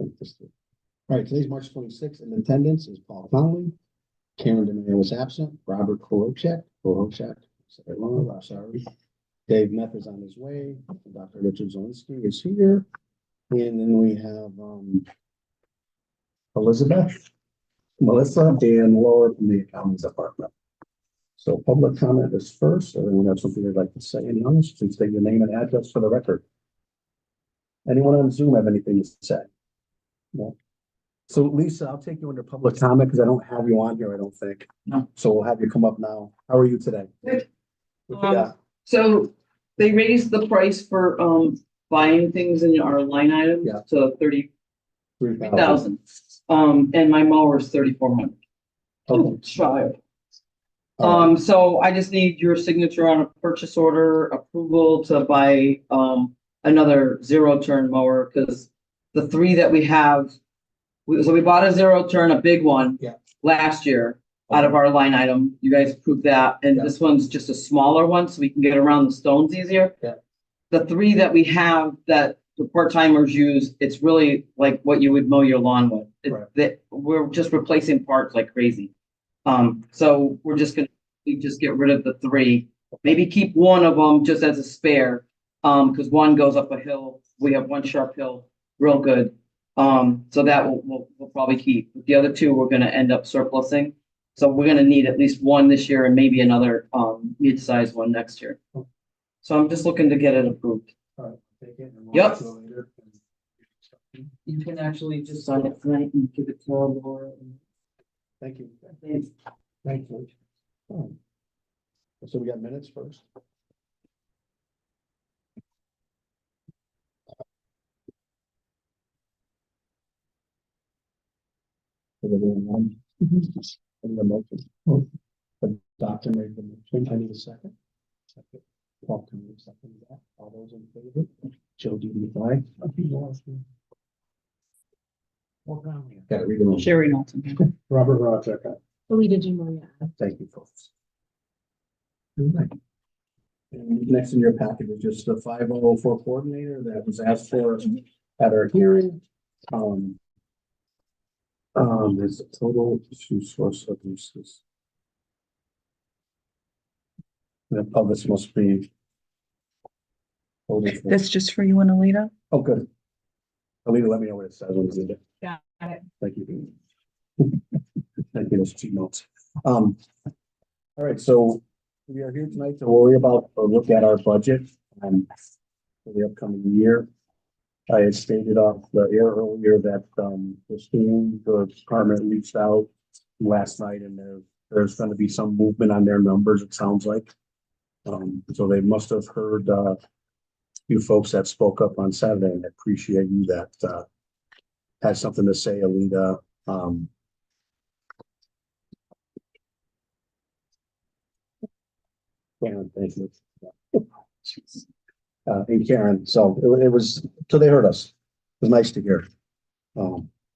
All right, today's March 26th. In attendance is Paul Conley. Karen DeMayo was absent. Robert Korochek, sorry. Dave Neff is on his way. Dr. Richard Zelinski is here. And then we have Elizabeth, Melissa, and Laura from the accounting department. So public comment is first. Everyone have something they'd like to say? Anyone? Please state your name and address for the record. Anyone on Zoom have anything to say? No. So Lisa, I'll take you under public comment because I don't have you on here, I don't think. No. So we'll have you come up now. How are you today? Good. What you got? So they raised the price for buying things in our line items Yeah. to 3,000. 30,000. And my mower is 3,400. Okay. Shy. All right. So I just need your signature on a purchase order approval to buy another zero turn mower, because the three that we have, so we bought a zero turn, a big one. Yeah. Last year out of our line item. You guys approved that. And Yeah. this one's just a smaller one, so we can get around the stones easier. Yeah. The three that we have that the part-timers use, it's really like what you would mow your lawn with. Right. That we're just replacing parts like crazy. So we're just gonna just get rid of the three, maybe keep one of them just as a spare. Because one goes up a hill. We have one sharp hill, real good. So that we'll probably keep. The other two, we're gonna end up surplusing. So we're gonna need at least one this year and maybe another mid-sized one next year. So I'm just looking to get it approved. All right. Take it and we'll Yep. do it later. You can actually just sign it tonight and give it to Laura. Thank you. Thanks. Thank you. So we got minutes first. The motion. The doctor made the motion. I need a second. Second. Paul, can you second that? All those in favor? Joe, do you flag? Got to read them all. Sherry Knowlton. Robert Rojek. Alita Jimoria. Thank you, folks. All right. And next in your packet is just the 5004 coordinator that was asked for at our hearing. There's a total issue source of uses. The public must be. That's just for you and Alita? Oh, good. Alita, let me know what it says when it's in it. Got it. Thank you. Thank you, those 2 notes. All right, so we are here tonight to worry about or look at our budget for the upcoming year. I had stated off the air earlier that the department reached out last night, and there's going to be some movement on their numbers, it sounds like. So they must have heard you folks that spoke up on Saturday, and I appreciate you that had something to say, Alita. Karen, thank you. And Karen, so it was, so they heard us. It was nice to hear.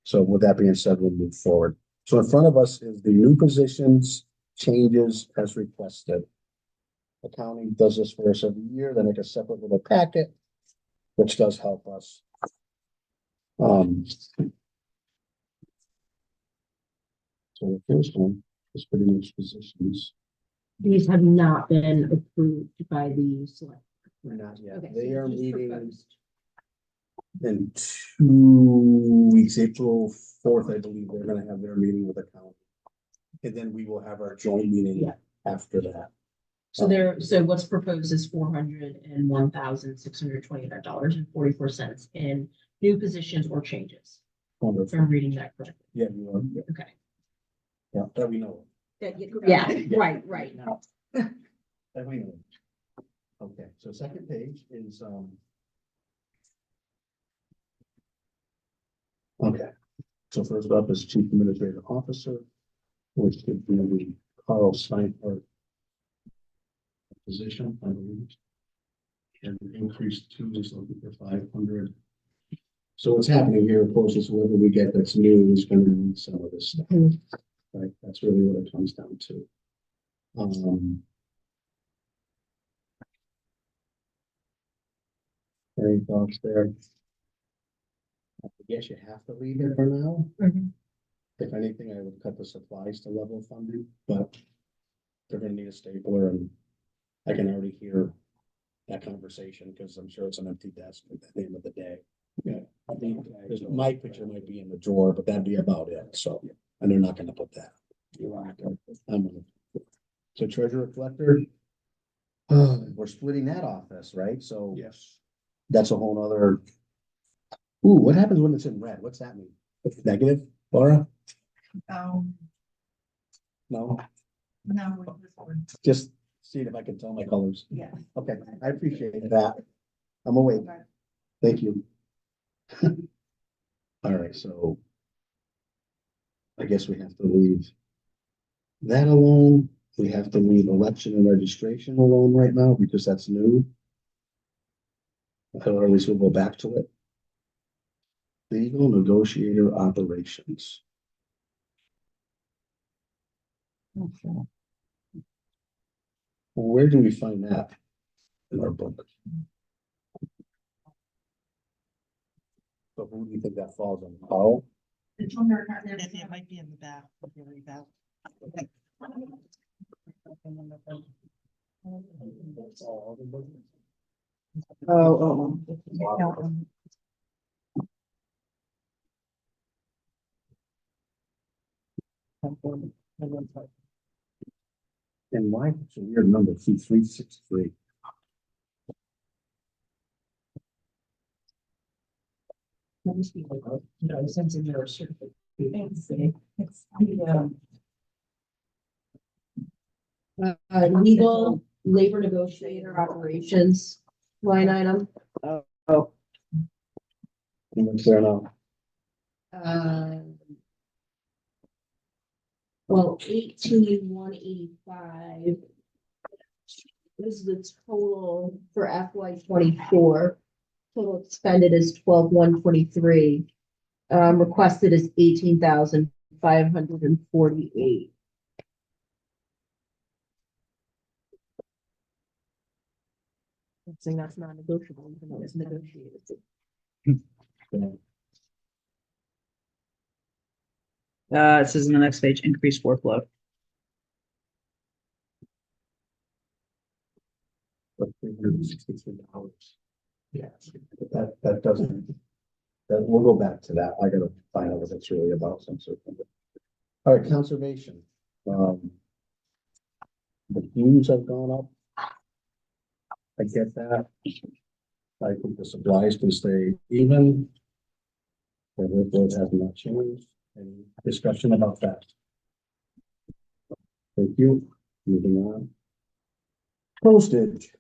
So with that being said, we'll move forward. So in front of us is the new positions changes as requested. Accounting does this for us every year. They make a separate little packet, which does help us. So the first one is pretty much positions. These have not been approved by the select. Not yet. Okay, They so are just meeting proposed. in 2 weeks, April 4th, I believe, they're gonna have their meeting with accounting. And then we will have our joint meeting Yeah. after that. So what's proposed is $401,625.44 in new positions or changes. If Wonderful. I'm reading that correctly. Yeah, you are. Okay. Yeah, that we know. Yeah, right. That we know. Okay, so second page is, okay, so first up is Chief Administrative Officer, which could be the Carl Steinhardt position, I believe. And increase 2 is looking for 500. So what's happening here, of course, is whoever we get that's new is going to need some of this stuff. Right, that's really what it comes down to. Any thoughts there? guess you have to leave it for now. Mhm. If anything, I would cut the supplies to level funding, but they're gonna need a stapler and I can already hear that conversation, because I'm sure it's an empty desk at the end of the day. Yeah, I think my picture might be in the drawer, but that'd be about it, so, and they're not gonna put that. I'm gonna- So treasurer collector. We're splitting that office, right? So. Yes. That's a whole nother. Ooh, what happens when it's in red? What's that mean? It's negative, Laura? Um, No, no, with this one, just seeing if I can tell my colors. yeah. Okay, I appreciate that. I'm awake. Okay. Thank you. All right, so. I guess we have to leave. That alone. We have to leave election and registration alone right now because that's new. Or at least we'll go back to it. Legal negotiator operations. Where do we find that in our book? So who do you think that falls on? Oh, It's under, it might be in the back, if you read that. and why, it's a weird number, 363. No, since in your certificate. It's the, Legal labor negotiator operations line item. What's there now? Well, 18,185. This is the total for FY 24. Total expended is 12,123. Requested is 18,548. I'm saying that's not negotiable, even though it's negotiated. It says in the next page, increased workload. But $363. Yeah, that doesn't, we'll go back to that. I gotta find out what that's really about. Some sort of. All right, conservation. The dues have gone up. I get that. I think the supplies can stay even. The workload has not changed. Any discussion about that? Thank you. Moving on. Postage.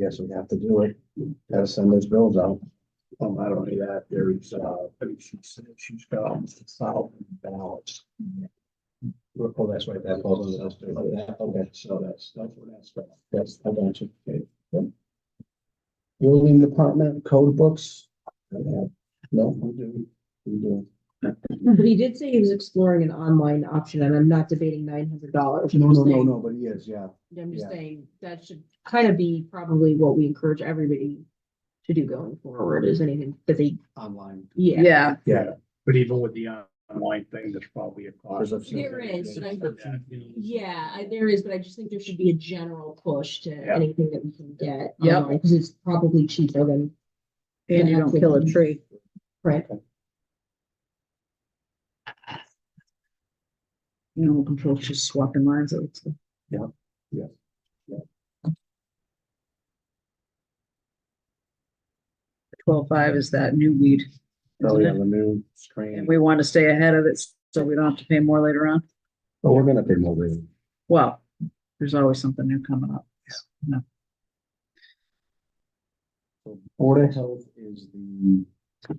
Guess we have to do it. Gotta send those bills out. Not only that, there's, she said she's got 1,000 ballots. Oh, that's right, that falls on the list. Okay, So that's what that's about. that's, I got you. Okay. Yep. Building department, code books. No, we do. But he did say he was exploring an online option, and I'm not debating $900. No, but he is, yeah. I'm just Yeah. saying that should kind of be probably what we encourage everybody to do going forward, is anything that they, Online. yeah. Yeah. But even with the online thing, there's probably a cost. There's a- There is, but I'm- Subscription fee. There is, but I just think there should be a general push to Yeah. anything that we can get. Yep. Because it's probably cheaper than. And you don't kill a tree. Right. Animal control, just swapping lines. Yeah. 12.5 is that new weed. Oh, isn't yeah, it? the new And screen. we want to stay ahead of it so we don't have to pay more later on. But we're gonna pay more rate. Well, there's always something new coming up. So Board of Health is the,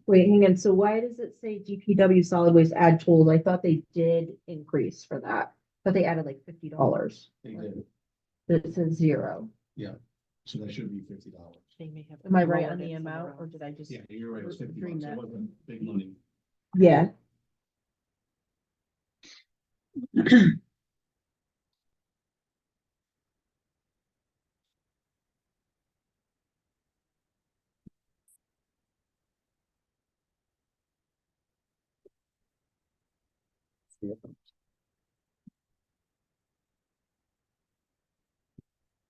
Wait, hang on. So why does it say DPW solid waste add tools? I thought they did increase for that, but they added like $50. they did, It says zero. so that should be $50. Am I right on the amount, or did I just? Yeah, you're right, it's 50 Dream bucks. It that. wasn't big money. Yeah. Yeah.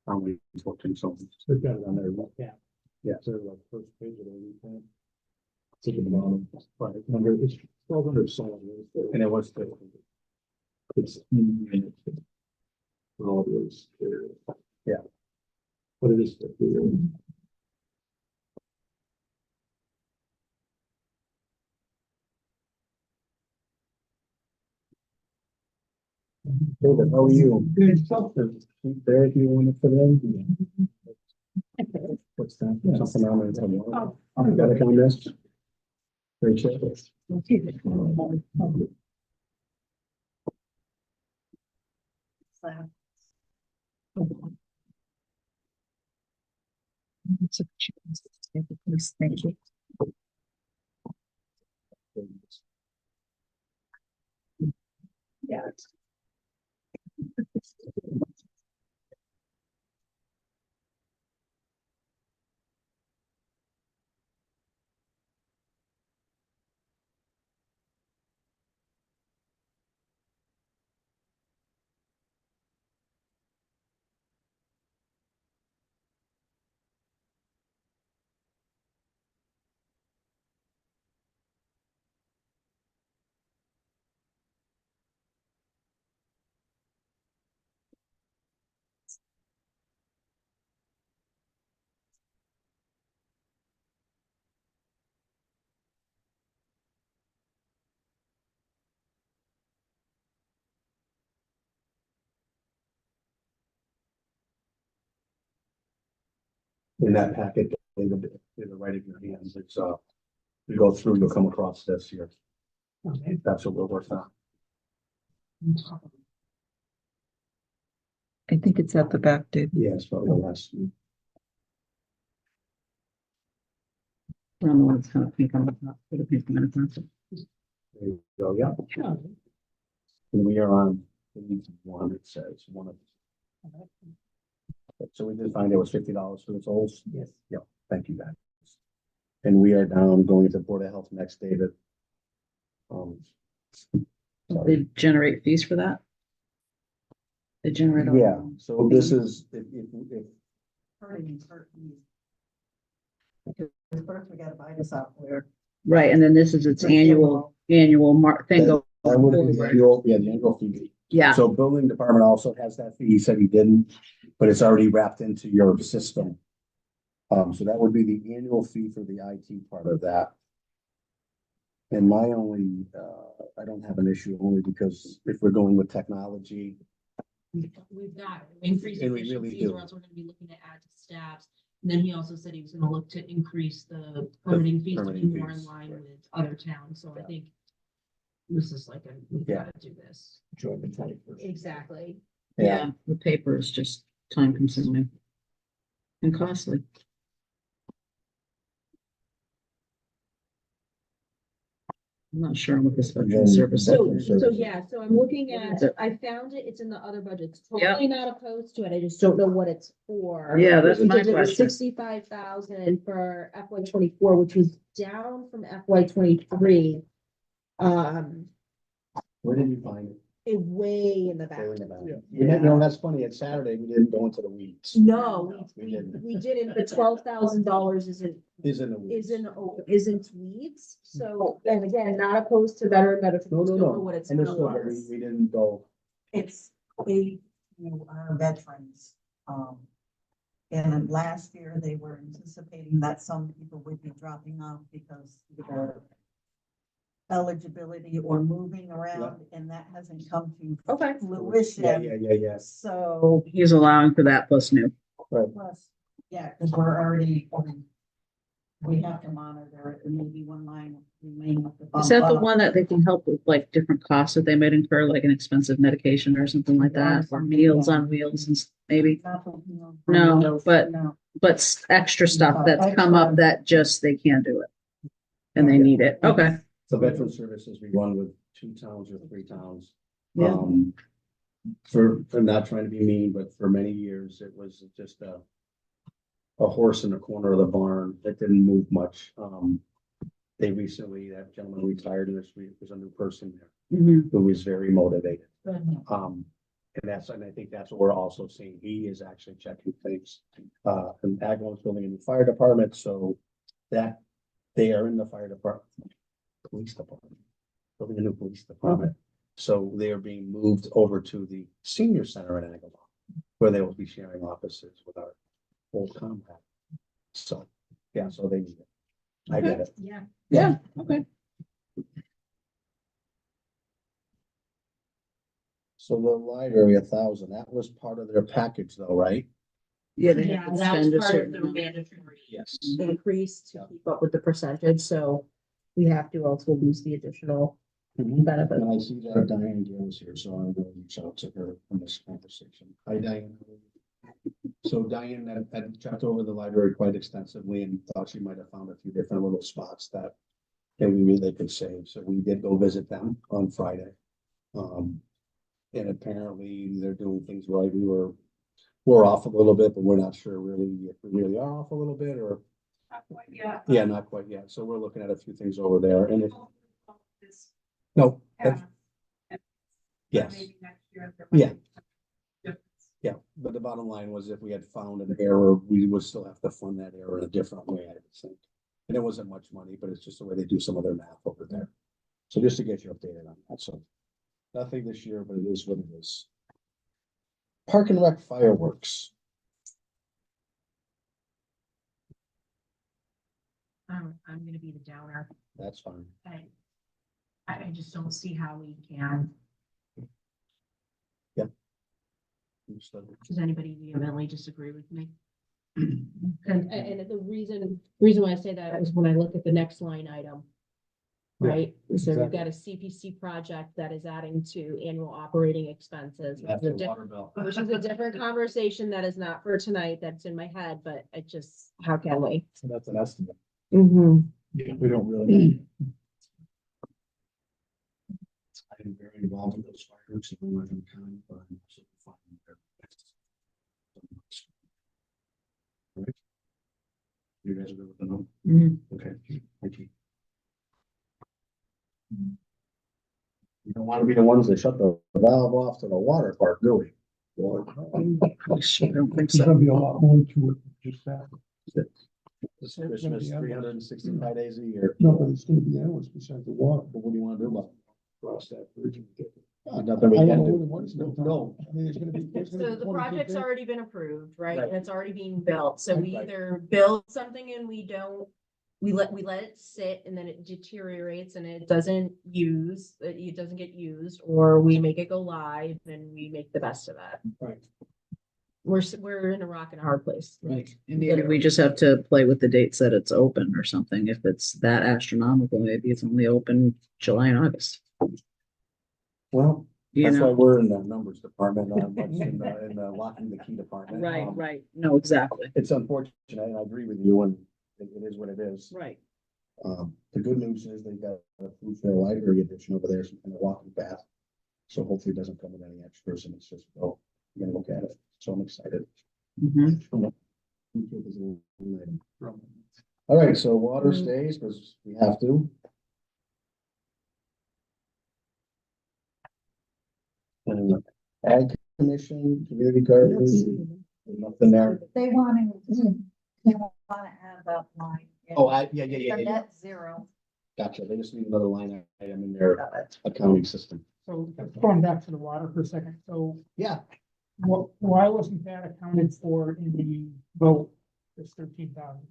How many talking songs? They've got it on their yeah. Yeah, so like first page of the report. It's at the bottom, right, under, it's 1,200 solid waste. And it was the, It's. All those. Yeah. What it is. David, how are you? Good something. There, if you want to put in. What's that? Something on it. I got it on this. Great check. Thank you. Yeah. In that packet, David, in the right of your hands, it's, you go through, you'll come across this here. That's what we're working on. I think it's at the back, dude. Yes, but the last. Around the one that's kind of pink on the top. Put a pink on the top. There you go, yeah. And we are on page one, it says, one of. So we did find it was $50 for the tolls. Yes. Yep, thank you guys. And we are down going to Board of Health next, David. They generate fees for that? They generate. all- Yeah, so this is, if Because first we gotta buy the software. Right, and then this is its annual thing. that would be the annual, yeah, the annual fee. Yeah, So building department also has that fee. He said he didn't, but it's already wrapped into your system. So that would be the annual fee for the IT part of that. And my only, I don't have an issue only because if we're going with technology, We've got increased And we really efficiencies, do. or else we're gonna be looking to add to staffs. And then he also said he was gonna look to increase the permitting fees to be permitting more in fees, line right. with other towns, so I Yeah. think this is like we've Yeah. gotta do this. Join the 21st. Exactly. yeah, the paper is just time consuming. And costly. I'm not sure what this veteran Then service. veteran is. service. So, yeah, so I'm looking at, Yep. I found it, it's in the other budgets, Yep. totally not opposed to it, I just don't know what it's for. Yeah, that's my Because it was question. 65,000 for FY 24, which was down from FY 23. Where did you find it? Way in the back. Way in the back. Yeah. You know, that's funny. It's Saturday. We didn't go into the weeds. No, We didn't. we didn't, but $12,000 Is in the weeds. isn't weeds, so, and again, not opposed to better benefits, No, don't no, know no. what it's Understood, but for. we didn't go. It's we, our veterans. And then last year they were anticipating that some people would be dropping off because either eligibility or moving around, and that hasn't come to Okay. fruition. Yeah. So, He's allowing for that plus new. plus, yeah, because we're already, we have to monitor it, and maybe one line we may have to bump Is that the up. one that they can help with like different costs that they might incur, like an expensive medication or something like that, or Meals on Wheels and maybe? Not for meals. No, but No. extra stuff that's come up that just they can't do it. And they need it. Okay. So veteran services, we run with 2 towns or 3 towns. Yeah. For not trying to be mean, but for many years, it was just a horse in the corner of the barn that didn't move much. They recently, that gentleman retired and there's a new person there Mhm. who is very motivated. Good. And I think that's what we're also seeing. He is actually checking things. And Agawam's building a new fire department, so that they are in the fire department, police department, building a new police department. So they are being moved over to the senior center in Agawam, where they will be sharing offices with our old combat. So, yeah, so they need it. I get it. Yeah. Yeah, okay. So the library, 1,000, that was part of their package though, right? Yeah, they Yeah, have to that was spend a part of certain the amount. mandatory Yes. increase to Yeah. keep up with the percentage, so we have to also lose the additional benefit. And I see that Diane Gale is here, so I'm gonna reach out to her in this conversation. Hi, Diane. So Diane had checked over the library quite extensively and thought she might have found a few different little spots that maybe they could save. So we did go visit them on Friday. And apparently they're doing things right. We're off a little bit, but we're not sure really if we really are off a little bit or. Yeah, not quite yet. So we're looking at a few things over there and if. No. that's- Yes. Yeah. Yeah, but the bottom line was if we had found an error, we would still have to fund that error in a different way, I would think. And it wasn't much money, but it's just the way they do some of their math over there. So just to get you updated on that, so. Nothing this year, but it is what it is. Park and Rec fireworks. I'm gonna be the downer. That's fine. I just don't see how we can. Does anybody vehemently disagree with me? And the reason why I say that is when I look at the next line item. Right, so we've got a CPC project that is adding to annual operating expenses. That's a water bill. Which is a different conversation that is not for tonight, that's in my head, but I just, how can we? So that's an estimate. Mm-hmm. Yeah, we don't really. I'm very involved in those fireworks. And I'm not gonna comment, but I'm also fine with their- All right. You guys are good with the note? Okay, thank you. You don't want to be the ones that shut the valve off to the water park, do we? Well, I don't think There's so. gonna be a lot more to it, just that. It's Christmas, 365 days a year. No, but it's gonna be endless besides the water. But what do you want to do about it? Cross that bridge and get it. Nothing we I can don't know do. where the money's gonna come No. from. I mean, there's gonna be. there's gonna So be the 22 project's big- already been approved, right, Right. and it's already being built, so we Right. either build something and we don't. We let it sit and then it deteriorates and it doesn't get used, or we make it go live and we make the best of it. Right. We're in a rock and a hard place. Right, and maybe we just have to play with the dates that it's open or something. If it's that astronomical, maybe it's only open July and August. Well, You that's why know, we're in the numbers department, not much in the locking the key department. right. No, exactly. It's unfortunate, and I agree with you, and it is what it is. Right. The good news is they got a food fair library edition over there, some kind of walking path. So hopefully it doesn't come with any extras and it's just, oh, you're gonna look at it. So I'm excited. Mhm. All right, so water stays because we have to. And Ag Commission, Community Gardens, nothing there. They want to add that line. Oh, yeah. The net zero. Gotcha. They just need another line item in their accounting system. So going back to the water for a second, so Yeah. why wasn't that accounted for in the vote? It's 13,000.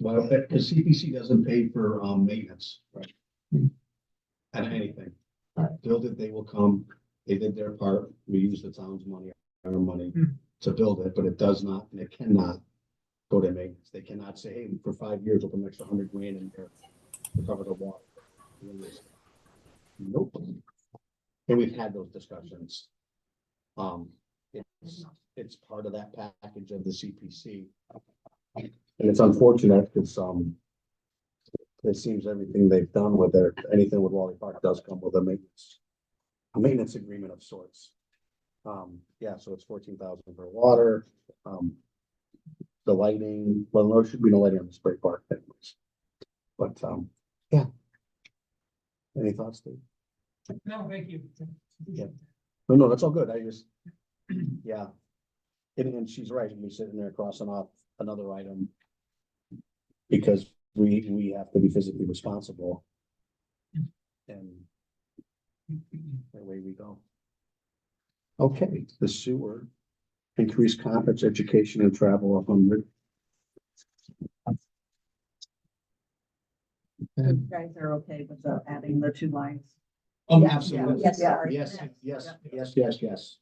Well, because CPC doesn't pay for maintenance, right? And anything. Build it, they will come. They did their part. We use the town's money, our money to build it, but it does not, and it cannot go to maintenance. They cannot say, hey, for 5 years, we'll put an extra $100,000 in there to cover the water. Nope. And we've had those discussions. It's part of that package of the CPC. And it's unfortunate because, it seems everything they've done with their, anything with Wally Park does come with a maintenance agreement of sorts. Yeah, so it's 14,000 for water, the lighting, well, there should be no lighting on the spray park anyways. But, Any thoughts, Dave? No, thank you. No, that's all good. I just, yeah. And she's right. We're sitting there crossing off another item. Because we have to be physically responsible. And away we go. Okay, the sewer, increased conference, education and travel 100. You guys are okay with adding the 2 lines? Oh, Yeah, absolutely. yes, yeah. Yes.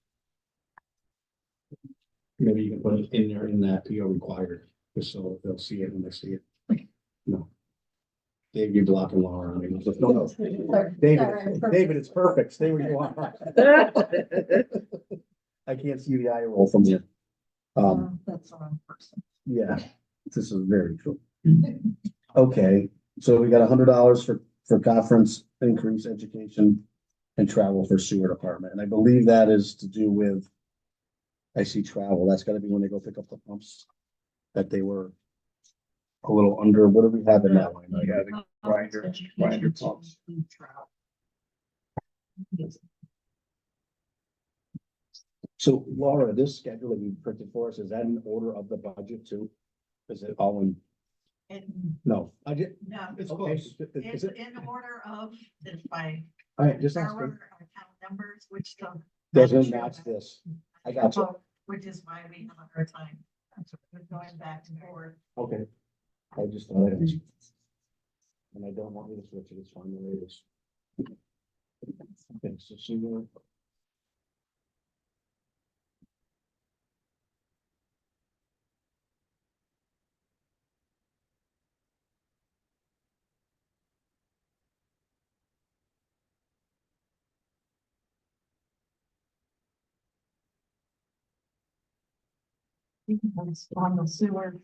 Maybe you can put it in there in that PO required, just so they'll see it when they see it. No. Dave, you're blocking Laura. No, David, it's perfect. Stay where you are. I can't see the eye roll from here. That's the wrong person. Yeah, this is very true. Okay, so we got $100 for conference increase, education and travel for sewer department. And I believe that is to do with, I see travel. That's gotta be when they go pick up the pumps that they were a little under. What do we have in that line? Grinder pumps. So Laura, this schedule that you printed for us, is that in order of the budget too? Is it all in? No, I did. No, It's Okay. close. it's Is it? in order of, it's by All right, just our asking. account numbers, which don't. Doesn't match this. I got you. Which is why we have a hard time. We're going back and forth. Okay. I just thought I'd ask. And I don't want you to switch it. It's fine the way it is. Okay, so sewer. On the sewer.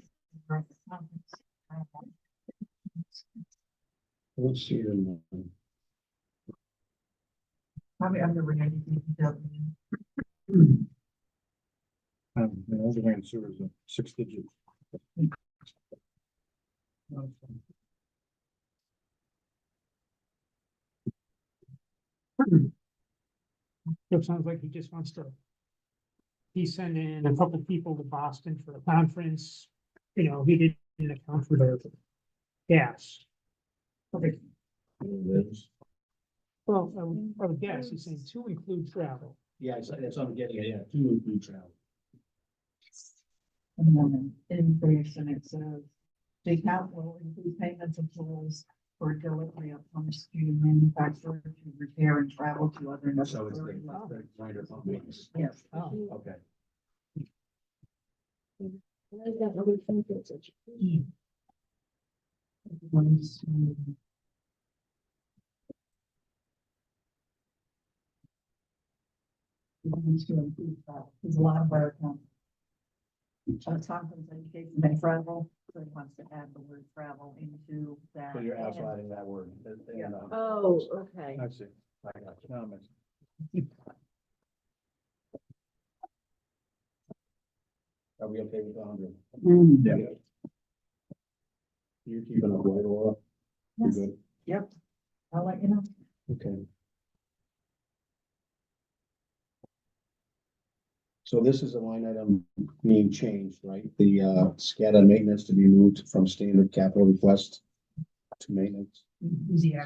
Let's see. Probably under related. Those are sewers, 6 digits. It sounds like he just wants to. He's sending a couple people to Boston for a conference, he didn't account for their gas. Okay, well, I would guess he's saying to include travel. Yeah, that's what I'm getting at. Yeah, to include travel. And then increase, and it says, the account will include payments of tools for delivery of pumps to manufacturer to repair and travel to other. So it's necessary the grinder pump maintenance. Yes. Oh, Okay. There's a lot of our, conference education and travel, so he wants to add the word travel into that. So you're also adding that word. Yeah. Oh, okay. I see. I got you. Now it makes- Are we okay with 100? Yeah. You're keeping up, right, Laura? You're Yes. good? Yep, I'll let you know. Okay. So this is a line item being changed, right? The SCADA maintenance to be moved from standard capital request to maintenance.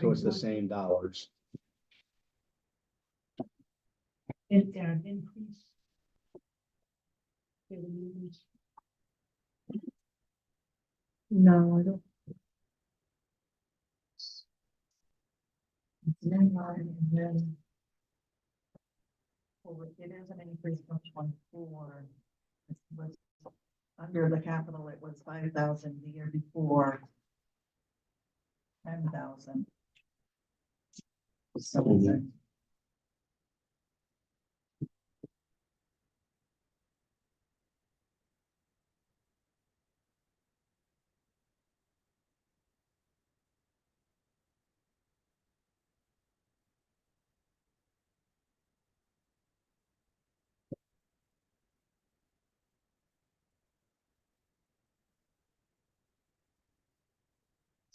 So it's the same dollars. and increase. No, I don't. It's in line and then. Well, it is an increase from 24. It was under the capital, it was 5,000 the year before. 10,000. Something.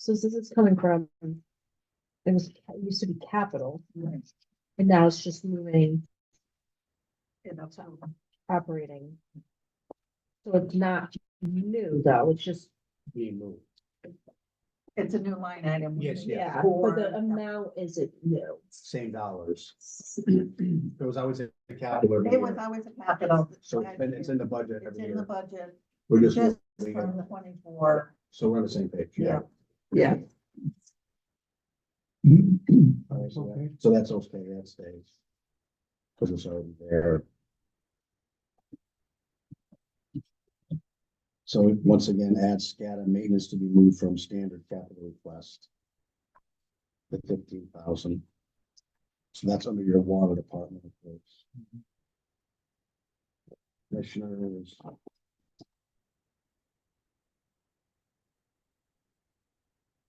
So this is coming from it used to be capital, and now it's just moving to operating. So it's not new though, it's just, Being moved. It's a new line item. Yes, yeah, For- but the amount isn't new. Same dollars. It was always a capital. every It was year. always a capital. So it's in the budget It's every in the year. budget, We're just just, from the 24. so we're on the same page. Yeah. Yeah. All right, so that's okay, that stays. Cause it's already there. So once again, add SCADA maintenance to be moved from standard capital request. The 15,000. So that's under your water department, of course. Commissioners.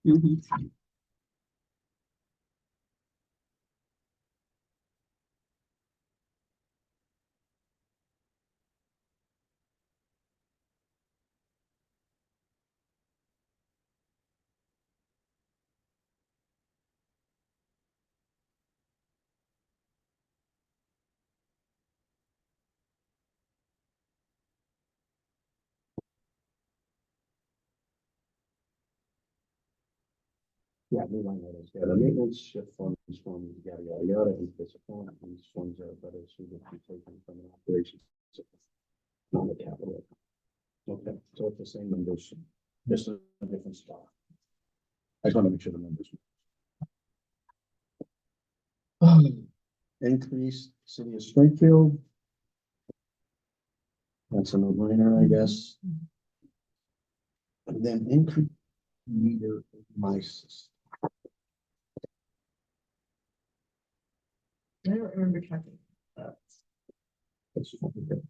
Mhm. Yeah, we line items, yeah, the maintenance shift funds from yada, yada, yada, and disappointment, these funds are better suited to be taken from an operation. Not the capital. Okay, so it's the same numbers, just a different spot. I just want to make sure the numbers. Increase city of Springfield. That's a no-brainer, I guess. And then increase meter my system. I don't remember checking. That's fine.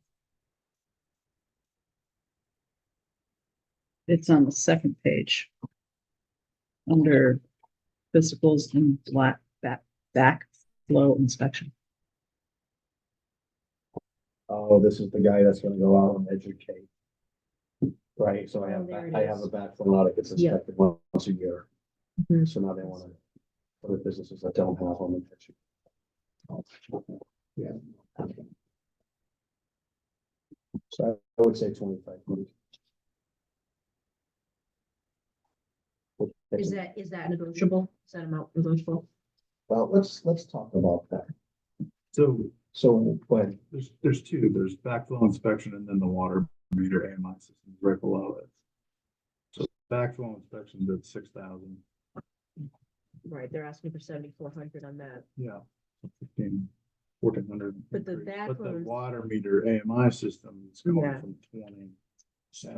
It's on the second page. Under physicals and backflow inspection. Oh, this is the guy that's gonna go out and educate. Right, so Oh, there it I have is. a backflow audit gets Yeah. inspected once a year. Mhm. So now they wanna, other businesses that don't have them. Yeah. So I would say 25. Is that negotiable? Is that amount negotiable? Well, let's talk about that. So So, but there's two, there's backflow inspection and then the water meter AMI system right below it. So backflow inspection did 6,000, Right, they're asking for 7,400 on that. yeah. 1,400. But the But the backflow- water meter AMI system is going Yeah. from 20. So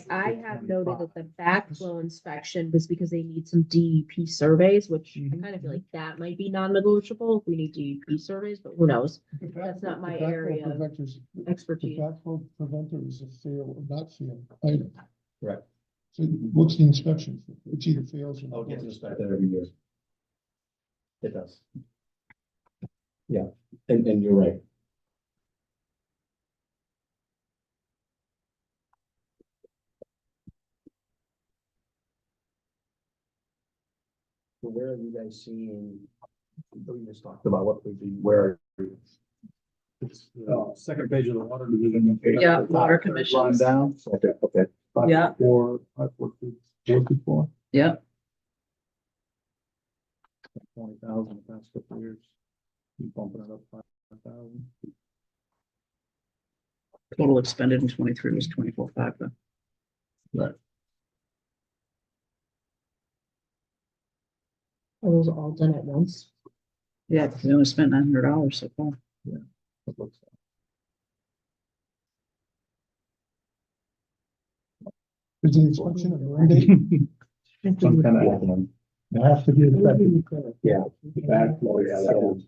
I have noted that the backflow inspection was because they need some DEP surveys, which I kind of feel like that might be non-negotiable if we need DEP surveys, but who knows? That's not my area of expertise. Backflow preventer is a fail or not fail item. Correct. So what's the inspection? It's either fails or. Oh, it gets inspected every year. It does. Yeah, and you're right. So where are you guys seeing? We just talked about what we do, where. It's the second page of the water division. Yeah, water Line commissions. down. Okay, okay. Yeah. 544. Yeah, 20,000 the past couple of years. Keep bumping it up 5,000. total expended in 23 was 24.5 though. But Are those all done at once? yeah, we only spent $900 so far. It looks like. Is the inspection a mandate? Some kind of acronym. It has to be inspected. Yeah. Backflow, yeah, that one.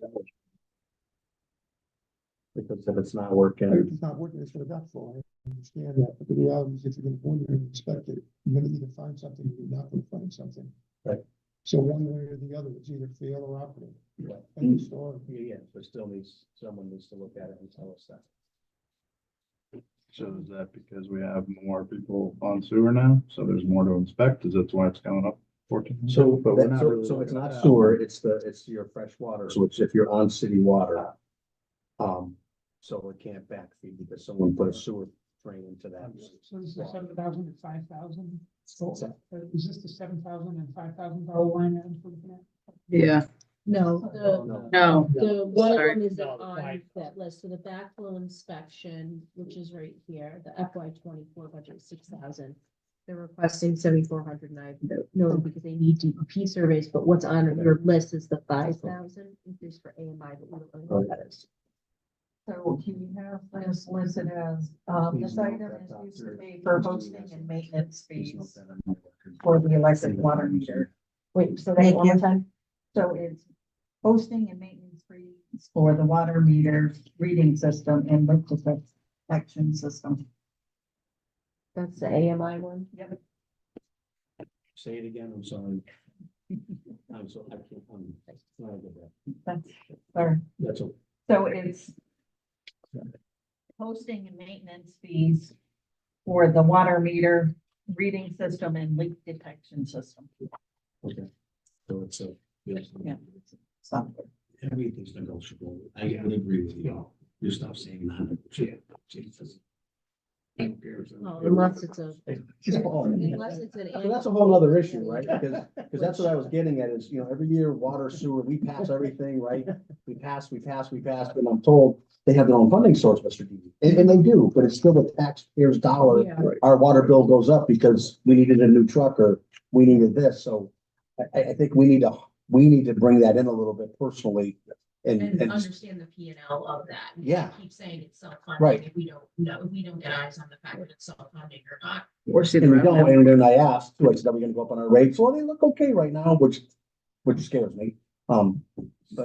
Because if it's not working, If it's not working, it's for the backflow. I understand that, but the reality is if you're gonna go in there and inspect it, you're gonna either find something or you're not gonna find something. Right. So one way or the other, it's either fail or operate. Right. End of story. yeah, but still someone needs to look at it and tell us that. So is that because we have more people on sewer now? So there's more to inspect? Is that why it's going up? 1400. So, But we're that- not so, really so it's looking at not that. sewer, it's your fresh water, so it's if you're on city water. So it can't backfeed because someone put a sewer drain into that. So this is 7,000 and 5,000. So is this the 7,000 and $5,000 line item for looking at? Yeah, No, no, the one of Sorry. them isn't No, on right. that list, so the backflow inspection, which is right here, the FY 24 budget is 6,000. They're requesting 7,400, and I know because they need DEP surveys, but what's on your list is the 5,000 increase for AMI, but we don't really know what that is. So you have this listed as, this item is used to pay for hosting and maintenance fees for the electric water meter. Wait, so Thank that one more you. time? So it's hosting and maintenance fees for the water meter reading system and leak detection system. That's the AMI one? Yep. Say it again, I'm sorry. I'm so, I can't, it's not a good day. That's, sorry. That's a, So it's hosting and maintenance fees for the water meter reading system and leak detection system. okay. So it's a. Yeah. Software. Everything's negotiable. I would agree with you. You stop saying that. Jesus. Oh, unless it's a, So unless it's an. that's a whole other issue, right? Because that's what I was getting at is, every year, water, sewer, we pass everything, right? We pass, but I'm told they have their own funding source, Mr. D. And they do, but it's still the taxpayers' dollar. Yeah. Our water bill goes up because we needed a new truck or we needed this, so I think we need to bring that in a little bit personally. And And understand the P and L of that. We Yeah. Keep saying it's Right. self-funding, if we don't know, if we don't get eyes on the fact that it's self-funding or not. or see the and we don't, revenue. and then I asked, too, I said, are we gonna go up on our rates? Well, they look okay right now, which scares me. But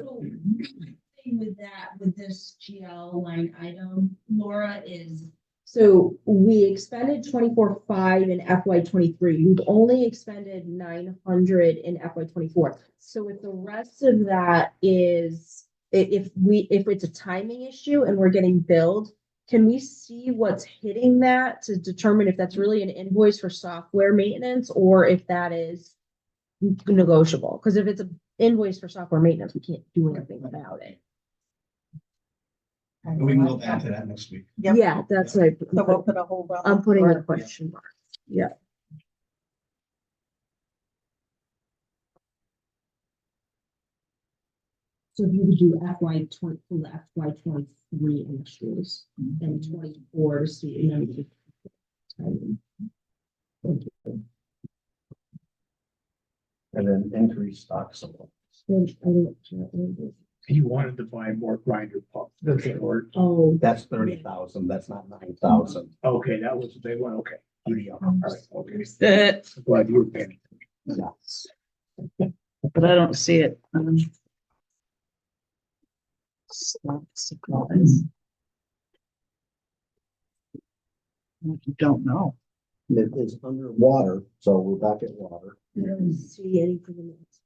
So, thing with that, with this GL line item, Laura, is So we expended 24.5 in FY 23. We've only expended 900 in FY 24. So if the rest of that is, if it's a timing issue and we're getting billed, can we see what's hitting that to determine if that's really an invoice for software maintenance or if that is negotiable? Because if it's an invoice for software maintenance, we can't do anything about it. We can go back to that next week. Yep. Yeah, that's right. So we'll put a hold on. I'm putting a or- question mark. Yeah. So if you would do FY 20, for the FY 23 industries and 24 to see. And then Thank you. And then increase stock supply. He wanted to buy more grinder pumps. That's it, or, Oh, That's 30,000, that's not 9,000. okay, that was, they went, okay. All right, okay. I'm glad you were paying. But I don't see it. Stock supplies. I don't know. It is underwater, so we're back at water. I don't see anything in this.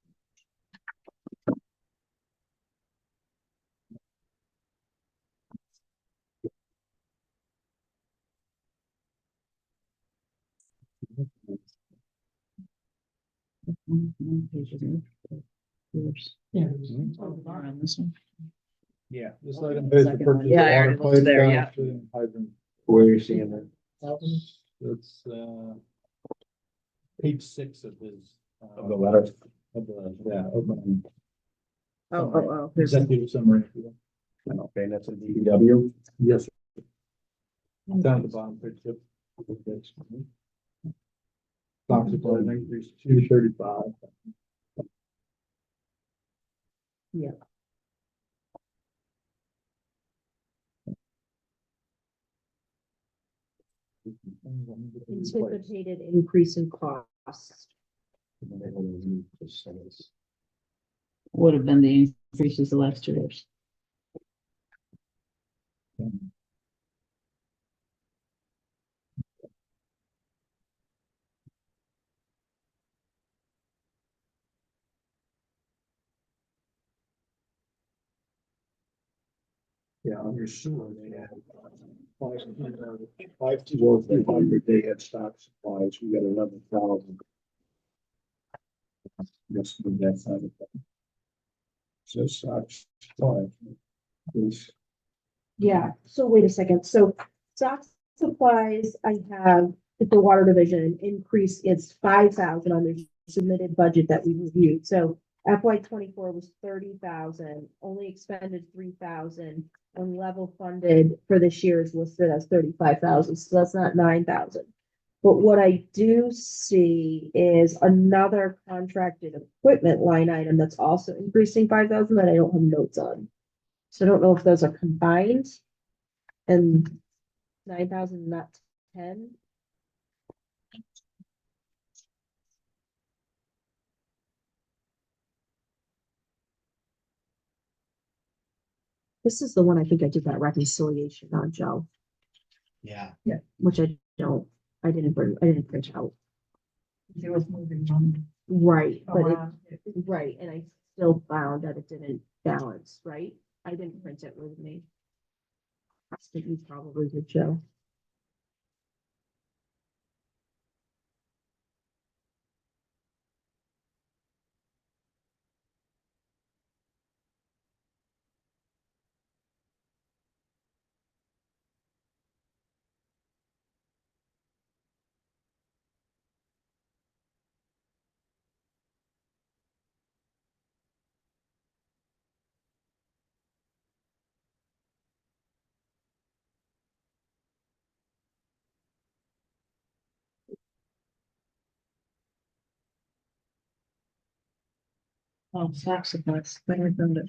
Yeah. On this one. Yeah, this item pays the Second purchase one. of Yeah, I water already looked pipe there, yeah. downstream hydrant. Where are you seeing that? It's, page 6 of his. Of the letter? Of the, yeah, of the Oh. Here's executive summary. Okay, and that's a DPW. Yes. sir. Down at the bottom, page 6. Stock supplies increase 235. Anticipated increase in cost. would have been the increases the last 2 years. Yeah, on your sewer, they had 5,200, they had stock supplies, we got 11,000. Just with that side of it. So such, fine. Please. Yeah, so wait a second, so stock supplies, I have with the water division increase, it's 5,000 on the submitted budget that we reviewed, so FY 24 was 30,000, only expended 3,000, and level funded for this year is listed as 35,000, so that's not 9,000. But what I do see is another contracted equipment line item that's also increasing 5,000 that I don't have notes on. So I don't know if those are combined and 9,000, not 10. This is the one I think I did that reconciliation on, Joe, Yeah. which I didn't print out. There was moving money Right, but it, around. right, and I still found that it didn't balance, right? I didn't print it with me. I think you probably did, Joe. Oh, stock supplies. Where did I find it?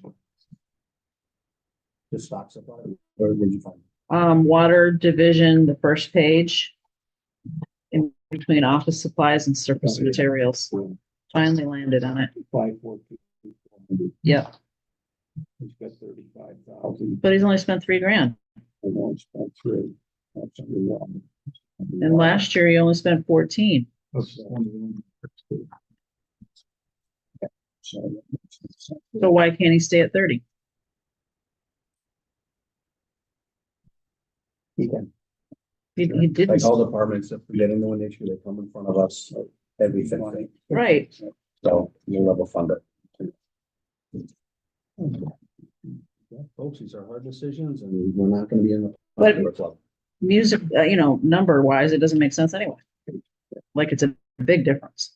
The stock supply, where did you find? Water division, the first page. In between office supplies and surface materials. Finally landed on it. 542. Yep, He's got 35,000. but he's only spent $3,000. And only spent 3. That's under one. And last year he only spent 14. So why can't he stay at 30? He can. He didn't, Like all departments, if we get into an issue, they come in front of us, like, everything. right. So you level fund it. Yeah, folks, these are hard decisions and we're not gonna be in the. But- popular club. Music, number wise, it doesn't make sense anyway. Like it's a big difference.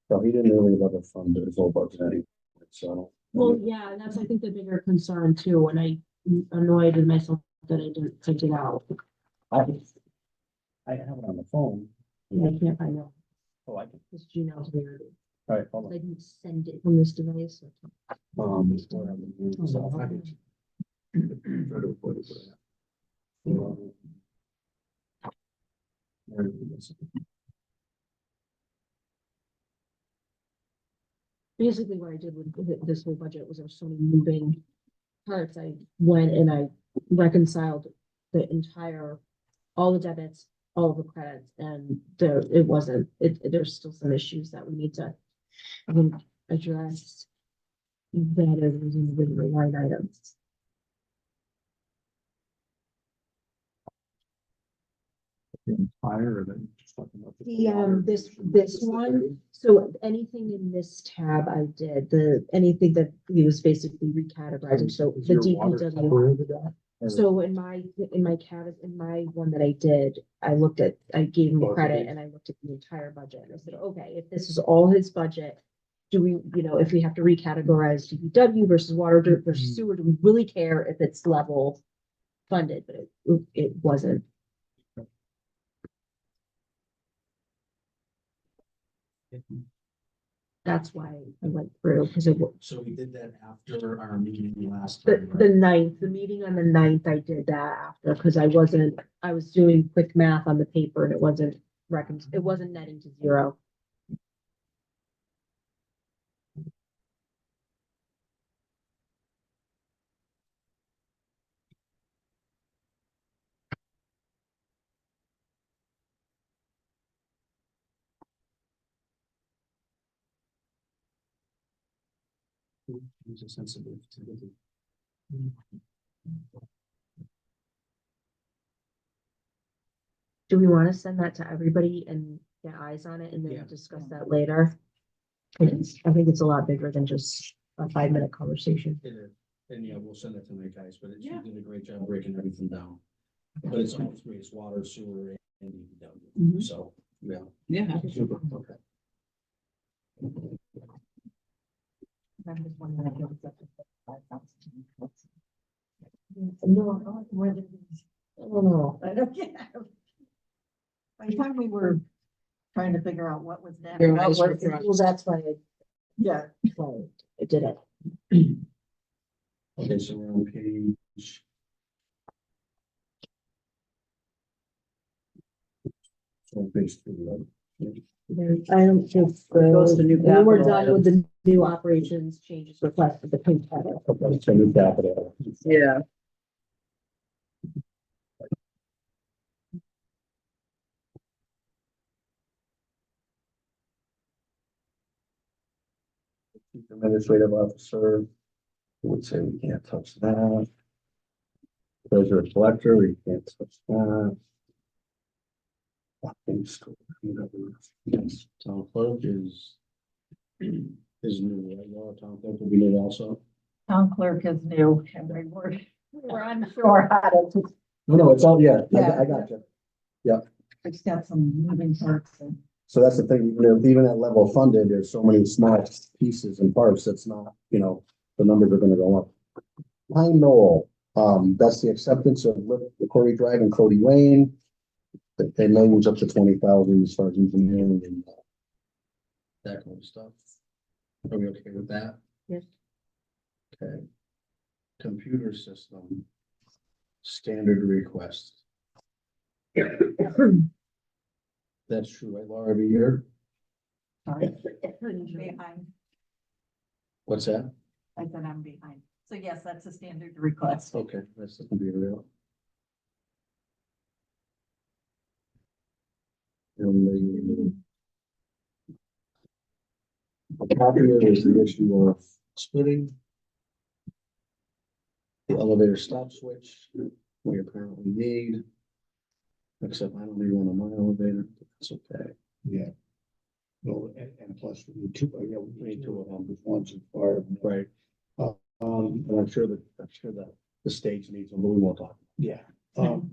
So he didn't really level fund his whole budget anyway, so. Well, yeah, and that's, I think, the bigger concern too, when I annoyed with myself that I didn't print it out. I have it on the phone. And I can't find out, Oh, I can. this Gmail's weird. All right, hold I on. didn't send it from this device. Where are we? So, I can- Try to avoid it. Where did we miss it? Basically, what I did with this whole budget was there were so many moving parts. I went and I reconciled the entire, all the debits, all the credits, and there's still some issues that we need to address. That is individual line items. Higher than just talking about. This one, so anything in this tab I did, anything that he was basically recategorizing, so Is the your water DPW. cover into that? So in my one that I did, I gave him credit and I looked at the entire budget and I said, okay, if this is all his budget. Do we, if we have to recategorize DPW versus water versus sewer, do we really care if it's level funded? But it wasn't. That's why I went through, because So we did that after our meeting last the, time, the right? 9th, the meeting on the 9th, I did that after, because I was doing quick math on the paper and it wasn't netting to 0. Use a sensitive to. Do we want to send that to everybody and get eyes on it and Yeah. then discuss that later? I think it's a lot bigger than just a 5-minute conversation. It is. And yeah, we'll send it to the guys, but she Yeah. did a great job breaking everything down. But it's all three, it's water, sewer, and DPW, Mhm. so, yeah. Yeah. Super, okay. I'm just wondering if it was up to 5,000. No, where did these? Oh, I don't get it. By the time we were trying to figure out what was that. Your what eyes were was- crossed. well, that's why Yeah, I did it. Okay, so we're on page. So page 3, I don't think Goes to new when we're capital done with the new operations changes requested, the pink title. okay, so new capital. Yeah. Chief Administrative Officer, would say we can't touch that. Treasurer collector, we can't touch that. Yes, town clerk is new, right? Laura, town clerk will be new also. town clerk is new and we're unsure how to. No, it's all, yeah, Yeah. I got you. It's got some moving parts and. So that's the thing, even at level funded, there's so many small pieces and parts, that's not, the numbers are gonna go up. Pine Knoll, that's the acceptance of the Corey Drive and Cody Lane. They language up to 20,000 as far as engineering and that kind of stuff. Are we okay with that? Yes. Okay. Computer system. Standard request. That's true, right, Laura, every year? Sorry. Behind. What's that? I said I'm behind. So yes, that's a standard request. Okay, that's the computer real. And the copier is the issue of splitting. The elevator stop switch, we apparently need. Except I don't need one on my elevator, but that's okay. Yeah. No, and plus we need two, yeah, we need two of them, because one's in fire. Right. And I'm sure that the stage needs them, but we won't talk. Yeah, no,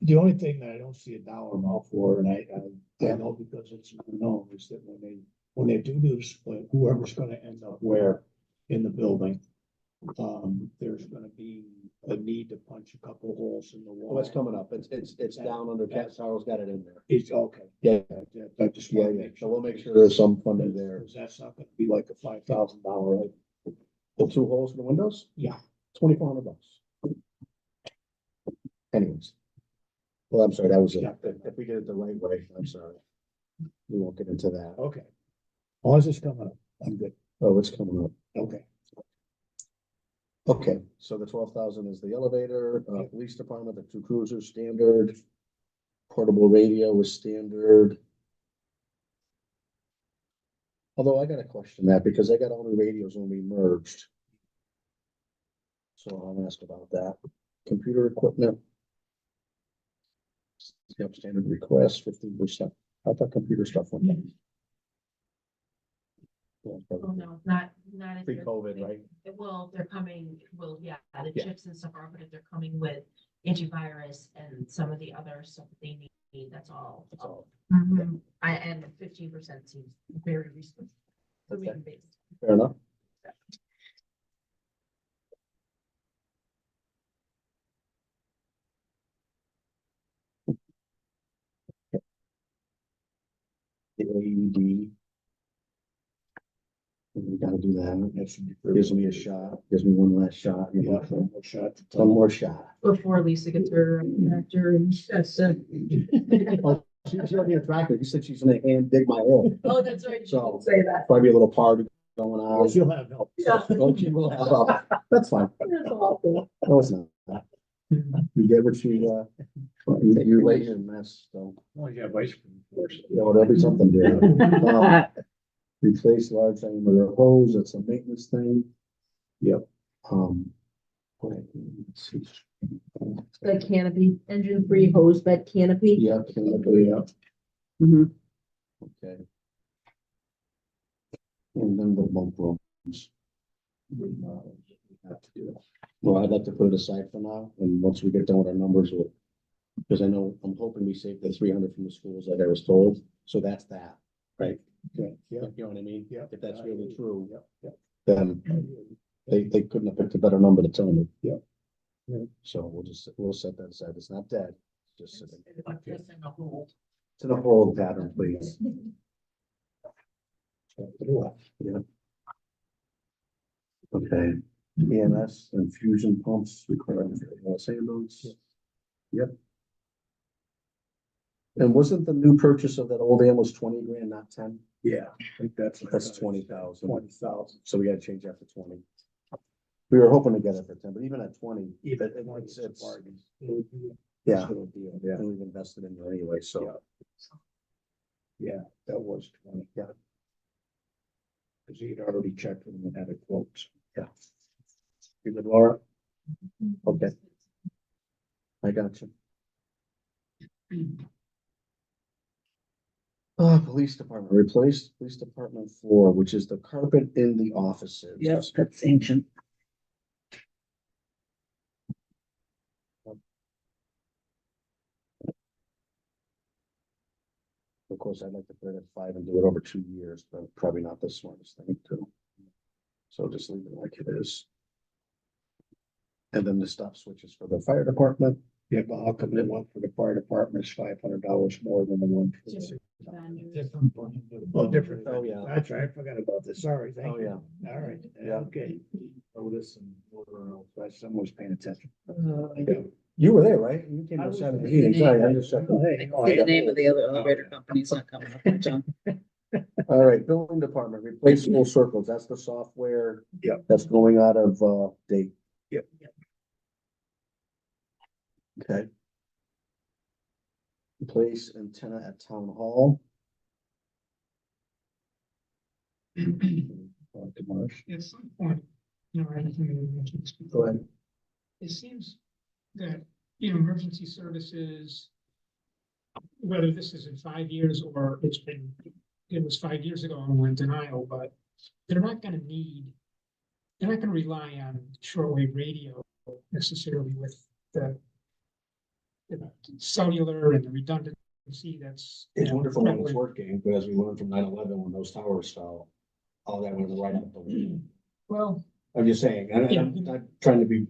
the only thing that I don't see a dollar amount for, and I know because it's unknown, is that when they do the split, whoever's gonna end up where in the building, there's gonna be a need to punch a couple holes in the wall. Oh, it's coming up, it's down under, Carl's got it in there. It's okay. Yeah. I just Yeah, want to yeah, make so sure. we'll make sure there's some funding there. Because that's not gonna be like a $5,000, like, The 2 holes in the windows? yeah. $2,400. Anyways. Well, I'm sorry, that was it. Yeah. If we get it the right way, I'm sorry. We won't get into that. Okay. As long as it's coming up, I'm good. Oh, it's coming up. Okay. Okay, so the 12,000 is the elevator, police department, the 2 cruisers, standard. Portable radio is standard. Although I gotta question that because I got all the radios when we merged. So I'll ask about that. Computer equipment. Yep, standard request, 15%. I thought computer stuff went down. Oh, no, not if they're- Pre-COVID, right? Well, they're coming, yeah, the Yeah. chips and stuff are, but if they're coming with antivirus and some of the other stuff that they need, that's all. That's all. And 15% seems very reasonable. Okay. Based. Fair enough. The AED. We gotta do that. Gives me a shot, gives me one last shot, you know, One more shot. one more shot. Before Lisa gets her actor and that's Oh, she's already a tractor. You said she's gonna hand dig my hole. Oh, that's right. So- Say that. Probably a little party going on. She'll have help. Oh, she will have help. That's fine. That's awful. No, it's not. You get what you lay your mess, so, Oh, yeah, vice. there'll be something there. Replace large diameter hose, that's a maintenance thing. Yep. Okay, let's see. The canopy, engine free hose bed canopy. Yep, can I go, yeah, Mhm. okay. and the bunk rooms. remodels that we have to do. Well, I'd like to put it aside for now, and once we get done with our numbers, we'll, because I know, I'm hoping we saved the 300 from the schools like I was told, so that's that, right? Okay, yeah, You know what I mean? yeah. If that's really true, Yeah, yeah. then they couldn't have picked a better number to tell me. Yeah. Yeah. So we'll set that aside. It's not dead, just sitting. Just in a hold. It's in a hold pattern, please. Yeah. Okay, EMS and fusion pumps required for Los Angeles. Yep. And wasn't the new purchase of that old ambulance 20 grand, not 10? Yeah, I think that's. 20,000. 20,000. So we gotta change that to 20. We were hoping to get it for 10, but even at 20, Even it- it's a it's, bargain. It would be a yeah, sort of deal, yeah, and we've invested in there anyway, so. yeah, that was 20. Yeah. Cause he'd already checked with him and had a quote. You good, Laura? Okay. I got you. Police department, replaced police department floor, which is the carpet in the offices. Yes, that's ancient. Of course, I'd like to put it at 5 and do it over 2 years, but probably not the smartest thing to do. So just leave it like it is. And then the stop switches for the fire department. Yeah, but how come the one for the fire department is $500 more than the one? For Just the vendors. different. Oh, different. Oh, yeah. That's right, I forgot about this, sorry, thank Oh, you. All right, Yeah. okay. Otis and whatever else, but someone was paying attention. You were there, right? You came I to was 7 there. meetings. Sorry, I just Oh, checked. hey, I oh, can see I- the name of the other elevator company's not coming up, my tongue. All right, building department, replace school circles. That's the software. Yep. That's going out of date. Yep. Okay. Replace antenna at town hall. To Marsh. At some point, you know, anything that you mentioned. Go ahead. It seems that, you know, emergency services, whether this is in 5 years or it was 5 years ago and we're in denial, but they're not gonna rely on shortwave radio necessarily with the cellular and the redundancy that's. It's wonderful when it's prevalent. working, but as we learned from 9/11, when those towers fell, all that went right up the wall. Well, I'm just saying, and Yeah. I'm not trying to be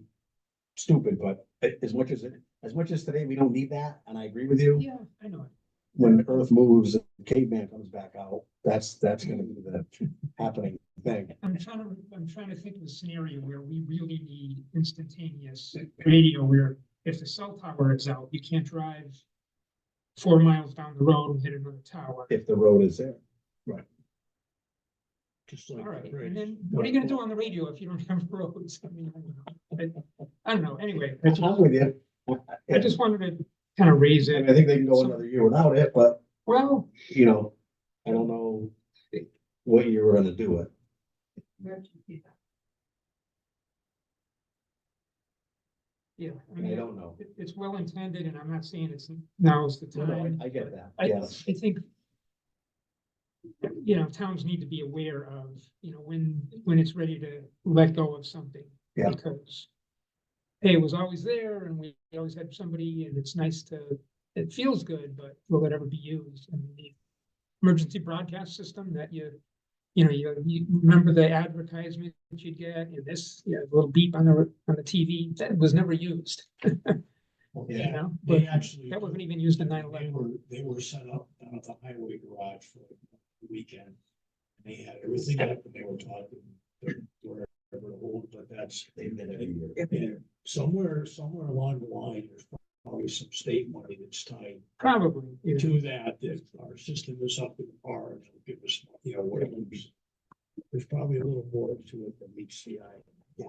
stupid, but as much as today, we don't need that, and I agree with you. yeah, I know it. When the earth moves, and caveman comes back out, that's gonna be the happening thing. I'm trying to think of a scenario where we really need instantaneous radio where if the cell tower is out, you can't drive 4 miles down the road and hit another tower. If the road is there. Just All like. right, the bridge. and then what are you gonna do on the radio if you don't have roads? I mean, I don't know, anyway, I'm with you. I just wanted to kind of raise I it. mean, I think they can go another year without it, but, Well, you know, I don't know what year we're gonna do it. yeah, I I mean, don't know. it's well intended and I'm not saying now's the No, no, time. I get that, I yes. think, you know, towns need to be aware of, you know, when it's ready to let go of something. Yeah. Because, hey, it was always there and we always had somebody and it's nice it feels good, but will it ever be used? And the emergency broadcast system that you remember the advertisement that you'd get and this, little beep on the TV, that was never used. You Yeah, know, they but actually. that wasn't even used in They 9/11. were set up down at the highway garage for the weekend. They had everything up and they were talking, wherever to hold, but that's. They've been every year. And somewhere along the line, there's probably some state money that's tied Probably, yeah. to that our system is up in the bar and it'll give us, whatever. There's probably a little more to it than meets the eye.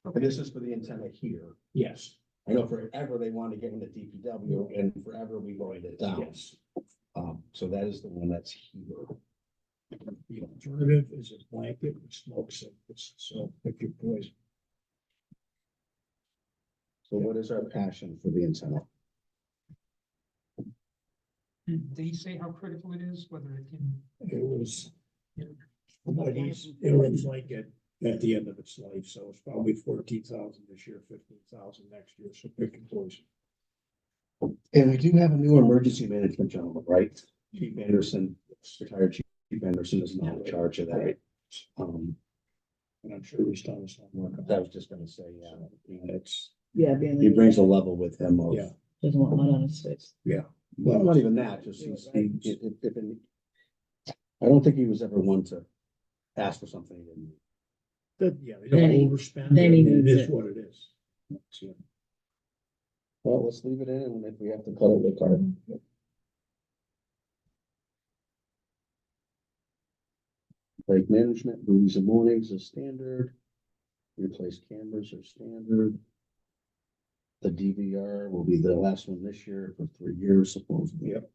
And this is for the antenna here. Yes, I know forever they wanted to get into DPW and forever we voted it down. yes. So that is the one that's here. The alternative is a blanket with smoke signals, so pick your poison. So what is our passion for the antenna? Did he say how critical it is, whether it can? It was, Yeah. from what it looks like it at the end of its life, so it's probably 14,000 this year, 15,000 next year, so big conclusion. And we do have a new emergency management gentleman, right? Chief Anderson, retired Chief Anderson is now in charge of that. Um, And I'm sure he's done some work. on I was just gonna say, yeah, and it's, Yeah, being. he brings a level with him of. Yeah. Doesn't want mud on his face. Well, not even that, just I don't think he was ever one to ask for something he didn't need. That, yeah, they Then he- don't overspend, then he it needs is it. what it is. Yeah. Well, let's leave it in, and if we have to cut it, we'll cut it. Lake management, buoys and moorings is standard. Replace cameras are standard. The DVR will be the last one this year for 3 years supposedly. Yep.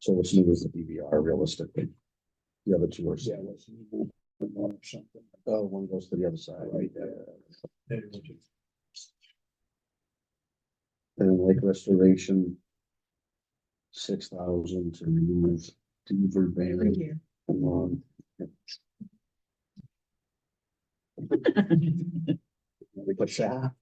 So what's new is the DVR realistically. The other two are, Yeah, let's move on or something. oh, one goes to the other side, right? There it is. And lake restoration. 6,000 to remove Beaver Bank. Come on. We put shaft.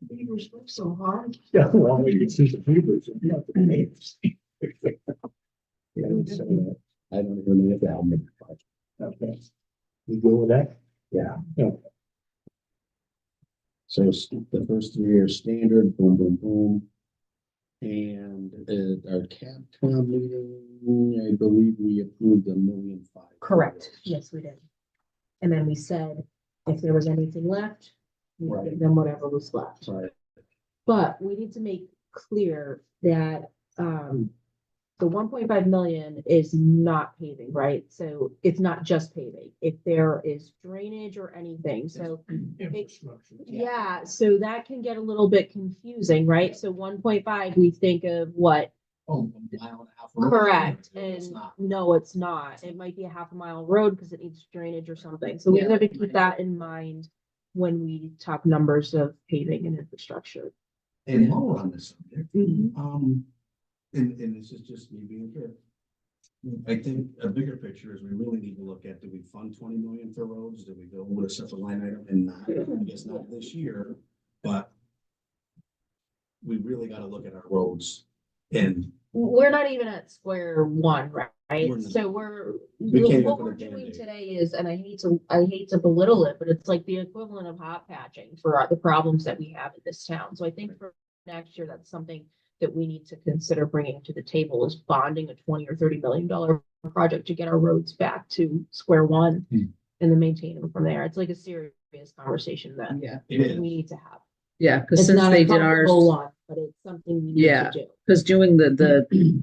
Beavers work so hard. Yeah, well, we can see the beavers. and not the natives. Yeah, so that- I don't even know if that'll make the project. Okay. You go with that? Yeah. Yeah. So the first 3 years standard, boom, boom, boom. And our Capcom meeting, I believe we approved $1.5 million. Correct, yes, we did. And then we said, if there was anything left, we'd Right. give them whatever was left. Sorry. But we need to make clear that, the 1.5 million is not paving, right? So it's not just paving. If there is drainage or anything, so Infrastructure. yeah, so that can get a little bit confusing, right? So 1.5, we think of what? Oh, a mile and a half. road? Correct, It's and not. no, it's not. It might be a half a mile road because it needs drainage or something. So we Yeah, have to like keep mine. that in mind when we talk numbers of paving and infrastructure. And while we're on this subject, Mhm. and this is just me being a kid. I think a bigger picture is we really need to look at, do we fund 20 million for roads? Do we go with a separate line item and not, I guess not this year, but we really gotta look at our roads and We're not even at square one, right? We're not. So we're, We can't even what put we're a doing Band-Aid. today is, and I hate to belittle it, but it's like the equivalent of hot patching for the problems that we have in this town. So I think for next year, that's something that we need to consider bringing to the table is bonding a 20 or $30 million project to get our roads back to square one Hmm. and then maintain them from there. It's like a serious conversation that Yeah, it is. we need to have. yeah, because It's since not they a did ours, comfortable one, but it's something we need Yeah. to do. because doing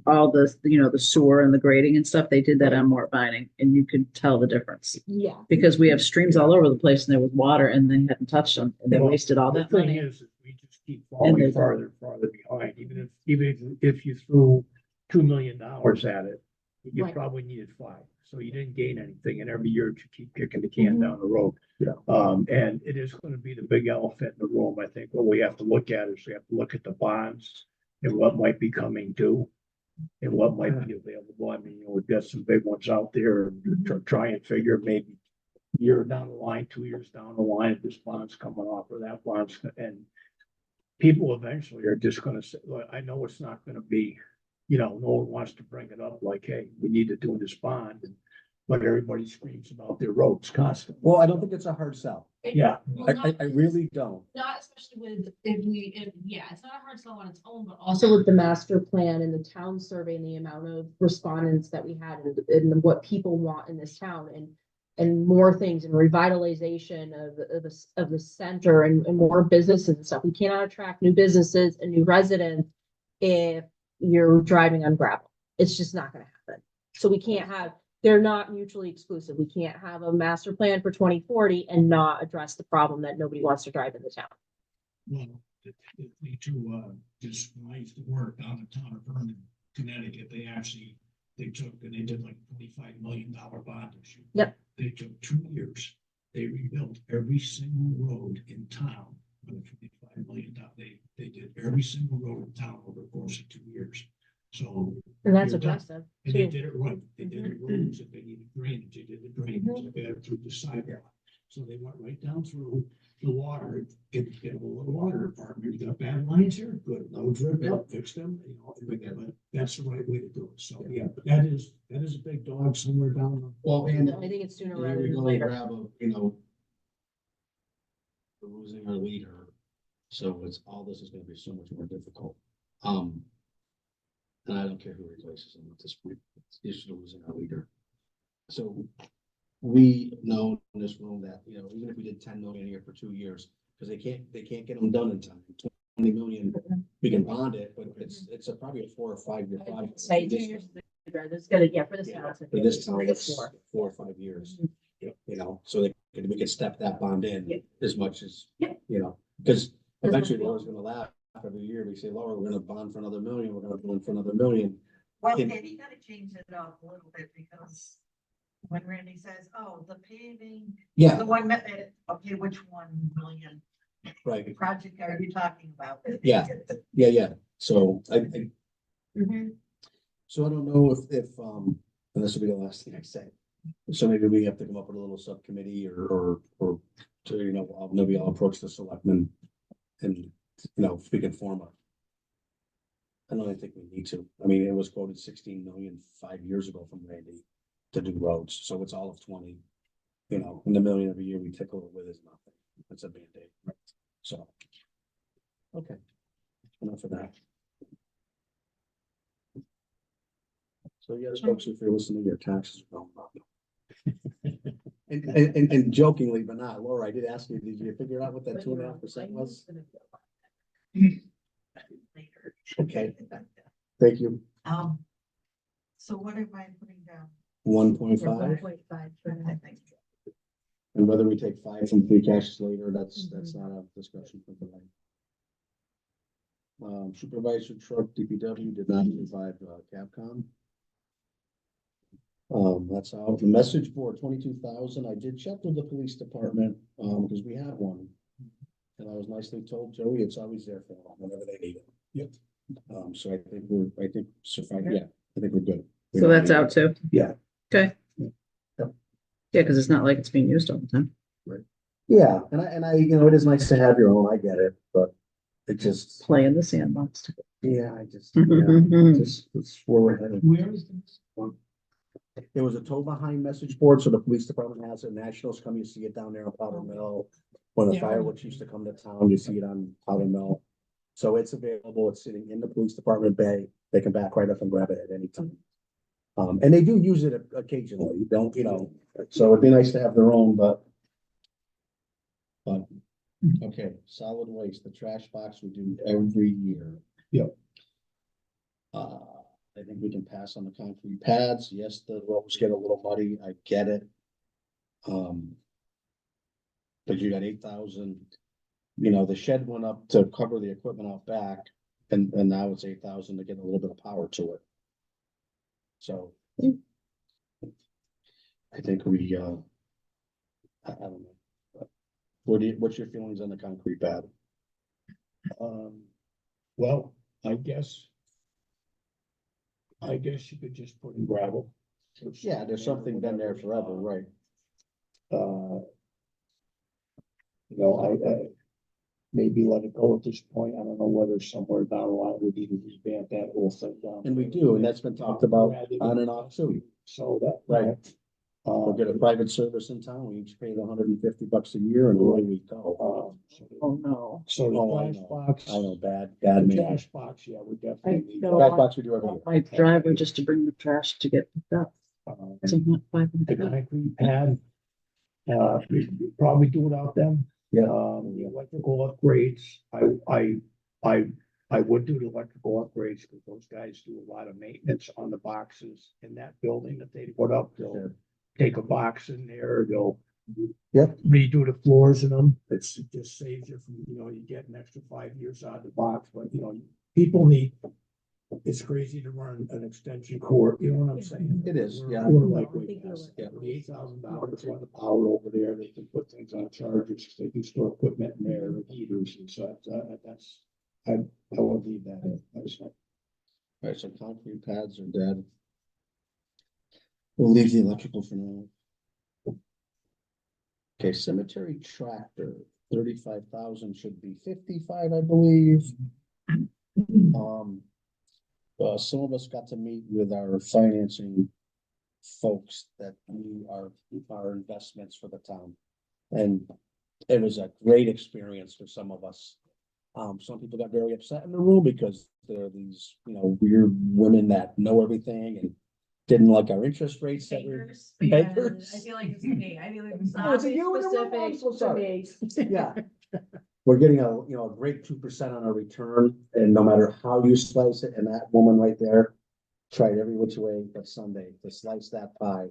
all the, the sewer and the grading and stuff, they did that on Mort Vining, and you could tell the difference. Yeah. Because we have streams all over the place and there was water and they hadn't touched them and they Well, wasted all The that thing money. is, we just keep And falling they- farther and farther behind, even if you threw $2 million at it, you Right. probably needed 5, so you didn't gain anything, and every year you keep kicking the can Mhm. down the road. Yeah. And it is gonna be the big elephant in the room, I think. What we have to look at is we have to look at the bonds and what might be coming due and what might be available. I mean, we've got some big ones out there, and try and figure maybe a year down the line, 2 years down the line, if this bond's coming off or that bond's, and people eventually are just gonna say, "Look, I know it's not gonna be, no one wants to bring it up like, hey, we need to do this bond." But everybody screams about their roads constantly. Well, I don't think it's a hard sell. Yeah, I really don't. Not especially with, yeah, it's not a hard sell on its own, but also with the master plan and the town survey and the amount of respondents that we had and what people want in this town and more things and revitalization of the center and more businesses and stuff. We cannot attract new businesses and new residents if you're driving on gravel. It's just not gonna happen. So we can't they're not mutually exclusive. We can't have a master plan for 2040 and not address the problem that nobody wants to drive in the town. well, it lead to, just when I used to work down in town of Vernon, Connecticut, they took, and they did like $25 million bond issue. Yep. They took 2 years. They rebuilt every single road in town with $25 million. They did every single road in town over the course of 2 years. So And that's You're done. aggressive. And they too. did it right. They did the roads, if they needed drainage, they did the drainage, they had through the sidewalk. So they went right down through the water, get the water department, you got bad lines here, good, no drip out, fix them, you know, but that's the right way to do it. So, yeah, but that is a big dog somewhere down the. Well, and I think it's sooner here rather we than go, later. grab a, you know, we're losing our leader, so it's, all this is gonna be so much more difficult. And I don't care who replaces him at this point, it's just losing our leader. So we know in this room that, you know, even if we did 10 million a year for 2 years, because they can't get them done in time. 20 million, we can bond it, but it's probably a 4 or 5 year project. Say 2 years. That's good, yeah, for this Yeah, house. For this time, it's Four. 4 or 5 years, you know, so we could step that bond in Yeah. as much as, Yeah. you know, because That's eventually what- Laura's gonna laugh every year. We say, Laura, we're gonna bond for another million, we're gonna bond for another million. Well, And- maybe you gotta change it up a little bit because when Randy says, oh, the paving, Yeah, the one, okay, which 1 million right, project are you talking about? Yeah. yeah. So I, Mhm. so I don't know if, and this will be the last thing I say. So maybe we have to come up with a little subcommittee or to, you know, maybe I'll approach the selectmen and, you know, if we can form a. I don't even think we need to. I mean, it was quoted 16 million 5 years ago from Randy to do roads, so it's all of 20. You know, and the million every year we tickle it with is nothing. It's a Band-Aid, right? So. Okay. Enough of that. So yes, folks, if you're listening, your taxes are going up. And jokingly, but not, Laura, I did ask you, did you figure out what that 2.5% was? Later. Okay. Thank you. So what am I putting down? 1.5, 1.5. I think. and whether we take 5 from free cash later, that's not a discussion for tonight. Supervisor truck DPW did not revive Capcom. That's out. The message board, 22,000. I did check with the police department, because we have one. And I was nicely told, Joey, it's always there for them whenever they need it. Yep. So I think we're good. We So don't that's need out it. too. Yeah. Okay. Yep. Yeah, because it's not like it's being used all the time. Yeah, and I, you know, it is nice to have your own, I get it, but it just, Play in the sandbox. yeah, just, it's where we're headed. Where is this? It was a tow behind message board, so the police department has it, Nationals come, you see it down there on Powder Mill. When the Yeah. fireworks used to come to town, you see it on Powder Mill. So it's available, it's sitting in the police department bay, they can back right up and grab it at any time. And they do use it occasionally, don't, you know, so it'd be nice to have their own, but. Okay, solid waste, the trash box we do every year. Yep. I think we can pass on the concrete pads. Yes, the roads get a little muddy. I get it. But you got 8,000. You know, the shed went up to cover the equipment out back, and now it's 8,000 to get a little bit of power to it. So. I think we, I don't know. What's your feelings on the concrete pad? Well, I guess you could just put in gravel. Yeah, there's something been there forever, right? You know, I maybe let it go at this point. I don't know whether somewhere down the line we need to revamp that whole thing down. And we do, and that's been talked about on and off too. So that. Right. We'll get a private service in town. We each pay $150 a year and away we go. Oh, no. So Oh, I the trash know. box. I know, bad The me. trash box, yeah, we definitely need. know. Back box we do every year. My driveway just to bring the trash to get picked up. So I'm not The 500. concrete pad. We could probably do without them. Yeah. The electrical upgrades, I would do the electrical upgrades because those guys do a lot of maintenance on the boxes in that building that they put up. They'll take a box in there, they'll Yep. redo the floors in them. It just saves you from, you know, you get an extra 5 years out of the box, but you know, people need. It's crazy to run an extension cord, you know what I'm saying? It is, yeah. We're lightweight I think guys. you're Yeah, $8,000 run the power over there, they can put things on chargers, they can store equipment in there, heaters and such, that's. I will leave that in, that's not. Alright, so concrete pads are dead. We'll leave the electrical for now. Okay, cemetery tractor, 35,000 should be 55, I believe. Some of us got to meet with our financing folks that do our investments for the town. And it was a great experience for some of us. Some people got very upset in the room because there are these, weird women that know everything and didn't like our interest rates. that were- Bakers. I feel like it's me. I feel like it's Oh, it's a you in the room. I'm so sorry. Yeah. We're getting a great 2% on our return, and no matter how you slice it, and that woman right there tried every which way but Sunday to slice that pie,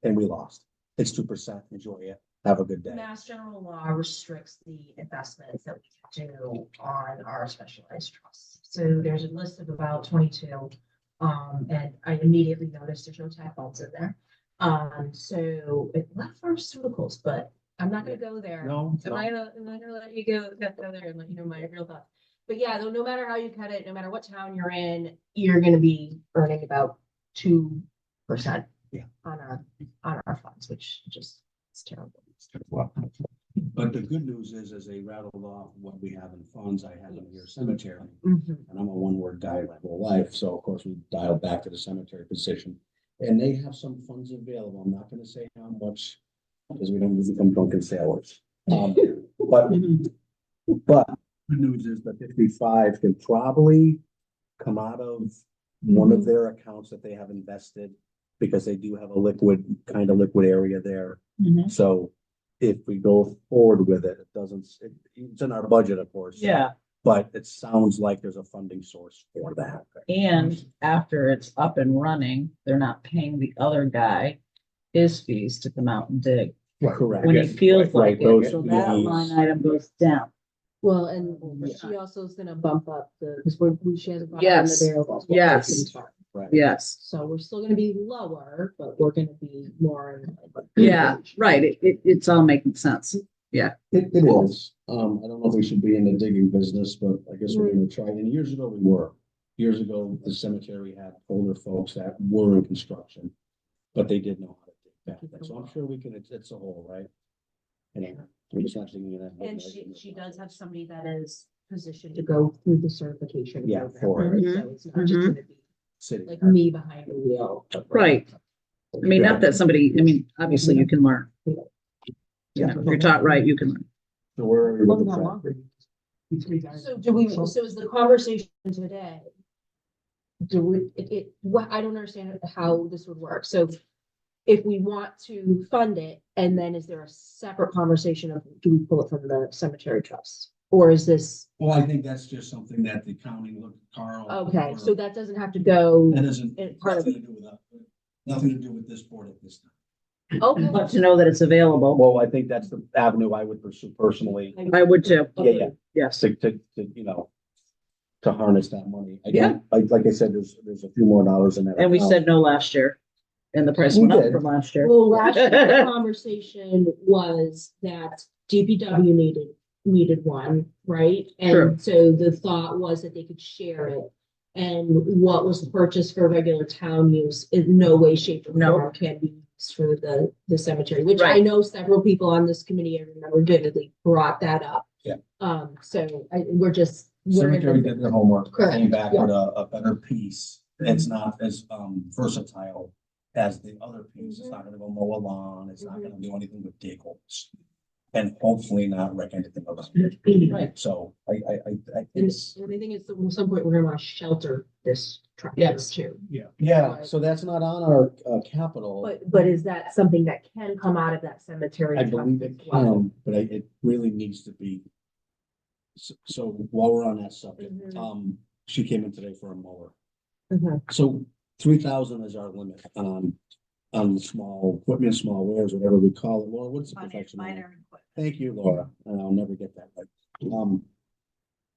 and we lost. It's 2%. Enjoy it. Have a good day. Mass general law restricts the investments that we can do on our specialized trusts. So there's a list of about 22. And I immediately noticed there's no tap funds in there. So it left pharmaceuticals, but I'm not gonna go there. No, I'm not gonna let you go there and let you know my real thoughts. But yeah, no matter how you cut it, no matter what town you're in, you're gonna be earning about 2%. Yeah. On our funds, which just is terrible. But the good news is, as they rattled off what we have in funds, I had them here cemetery. Mhm. And I'm a one-word guy my whole life, so of course we dialed back to the cemetery position. And they have some funds available. I'm not gonna say how much, because we don't usually become drunken sailors. But the news is that 55 can probably come out of one of their accounts that they have invested, because they do have a liquid area there. Mhm. So if we go forward with it, it's in our budget, of course. Yeah, But it sounds like there's a funding source for that. and after it's up and running, they're not paying the other guy his fees to come out and dig Correct. when he feels like those it. So that fees. line item goes down. Well, and she also is gonna bump up because she hasn't. gone on Yes, the variable for yes. some time. Right. Yes, So we're still gonna be lower, but we're gonna be more. yeah, right. It's all making sense. It is. I don't know if we should be in the digging business, but I guess we're gonna try. And years ago we were. Years ago, the cemetery had older folks that were in construction, but they did know how to dig back. So I'm sure we can, it's a whole, right? We're just not digging in that. And she does have somebody that is positioned to go through the certification. Yeah, program, for right? it. So it's not just Mhm. gonna be City. like me behind the wheel. Right. I mean, not that obviously you can learn. You know, if you're taught right, you can learn. So where are we with the Well, tractor? So is the conversation today? I don't understand how this would work. So if we want to fund it, and then is there a separate conversation of, do we pull it from the cemetery trust? Or is this, Well, I think that's just something that the county, Carl. okay, so that doesn't have to go, That isn't, and part of- nothing to do with that, nothing to do with this board at this time. okay. But to know that it's available, Well, I think that's the avenue I would pursue personally, I would too. yeah. Yes. To harness that money. Again, like I said, there's a few more dollars in that. And we account. said no last year. And the price We went up did. from last year. Well, last year, the conversation was that DPW needed one, right? True. And so the thought was that they could share it. And what was purchased for regular town use in no way, shape, or form can be used for the cemetery, which I Right. know several people on this committee, I remember vividly, brought that up. Yeah. So we're Cemetery did their homework, Correct, came back yeah. with a better piece. It's not as versatile as the other piece. It's not gonna go mow a lawn. It's not gonna do anything but dig holes. And hopefully not wreck anything else. Right. So I And think, the thing is, at some point, we're gonna wanna shelter this tractor Yes. too. yeah, so that's not on our capital. But is that something that can come out of that cemetery? I trust believe it as well? can, but it really needs to be. So while we're on that subject, Mhm. she came in today for a mower. Mhm. So 3,000 is our limit on the small equipment, small wares, whatever we call it. Laura, what's the professional? Minor equipment. Thank you, Laura, and I'll never get that right.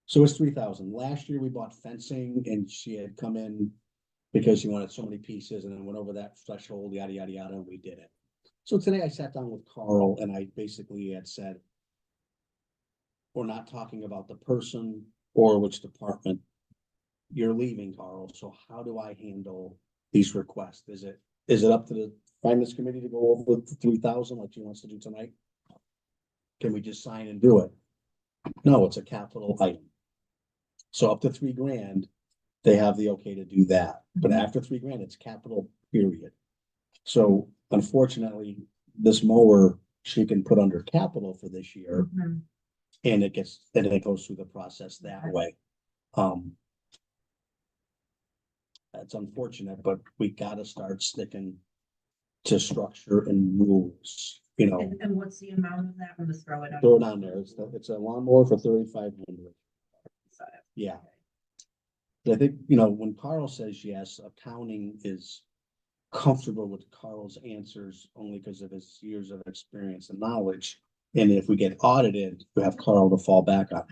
So it's 3,000. Last year we bought fencing and she had come in because she wanted so many pieces and then went over that threshold, yada, yada, yada, and we did it. So today I sat down with Carl and I basically had said, we're not talking about the person or which department. you're leaving, Carl, so how do I handle these requests? Is it up to the finance committee to go over the 3,000 like she wants to do tonight? Can we just sign and do it? No, it's a capital item. So up to $3,000, they have the okay to do that, but after $3,000, it's capital, period. So unfortunately, this mower, she can put under capital for this year, and it goes through the process that way. That's unfortunate, but we gotta start sticking to structure and rules, you know, And what's the amount of that? I'm just throw it out. throw it on there. It's a lawnmower for 3,500. Yeah. I think, you know, when Carl says yes, accounting is comfortable with Carl's answers only because of his years of experience and knowledge. And if we get audited, we have Carl to fall back on.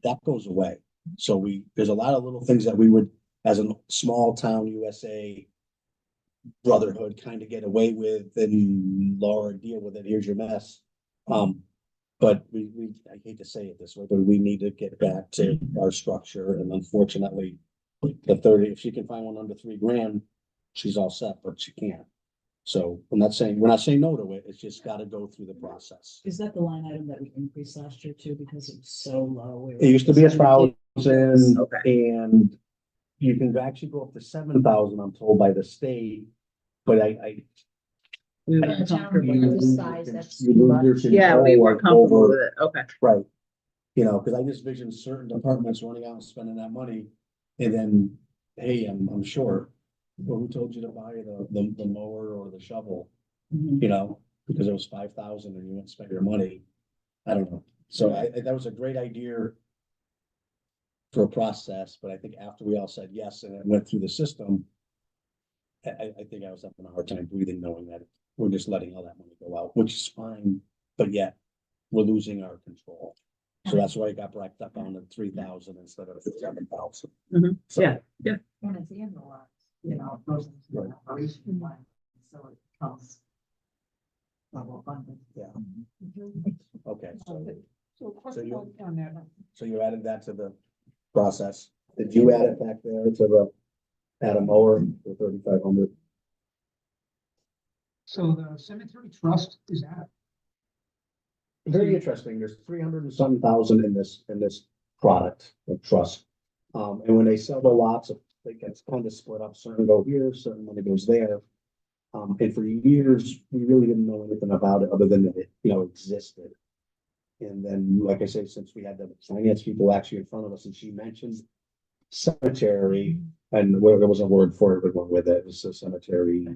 That goes away. So there's a lot of little things that we would, as a small town USA brotherhood, kind of get away with, and Laura, deal with it. Here's your mess. But I hate to say it this way, but we need to get back to our structure, and unfortunately, if she can find one under $3,000, she's all set, but she can't. So we're not saying no to it. It's just got to go through the process. Is that the line item that we increased last year too, because it was so low? It used to be 1,000, Okay. and you can actually go up to 7,000, I'm told, by the state. But We But were the town comfortable. board with it. decides that's you too lose your much. Yeah, we were control comfortable over- with it. Okay. Right. You know, because I just vision certain departments running out and spending that money, and then, hey, I'm short. Well, who told you to buy the mower or the shovel? Mhm. You know, because it was 5,000 and you went and spent your money. I don't know. So that was a great idea for a process, but I think after we all said yes and it went through the system, I think I was having a hard time breathing, knowing that we're just letting all that money go out, which is fine, but yet we're losing our control. So that's why it got brought up on the 3,000 instead of 7,000. Mhm. So, Yeah. And it's annualized, you know, it goes into the operation plan, so it becomes level funded. Yeah. Okay, So question you- on that. so you added that to the process. Did you add it back there to add a mower for 3,500? So the cemetery trust is that, Very interesting. There's 300 and some thousand in this product of trust. And when they sell the lots, it gets kind of split up. Certain go here, certain money goes there. And for years, we really didn't know anything about it other than that it, existed. And then, like I say, since we had the finance people actually in front of us, and she mentioned cemetery, and there was a word for it, but went with it. It was a cemetery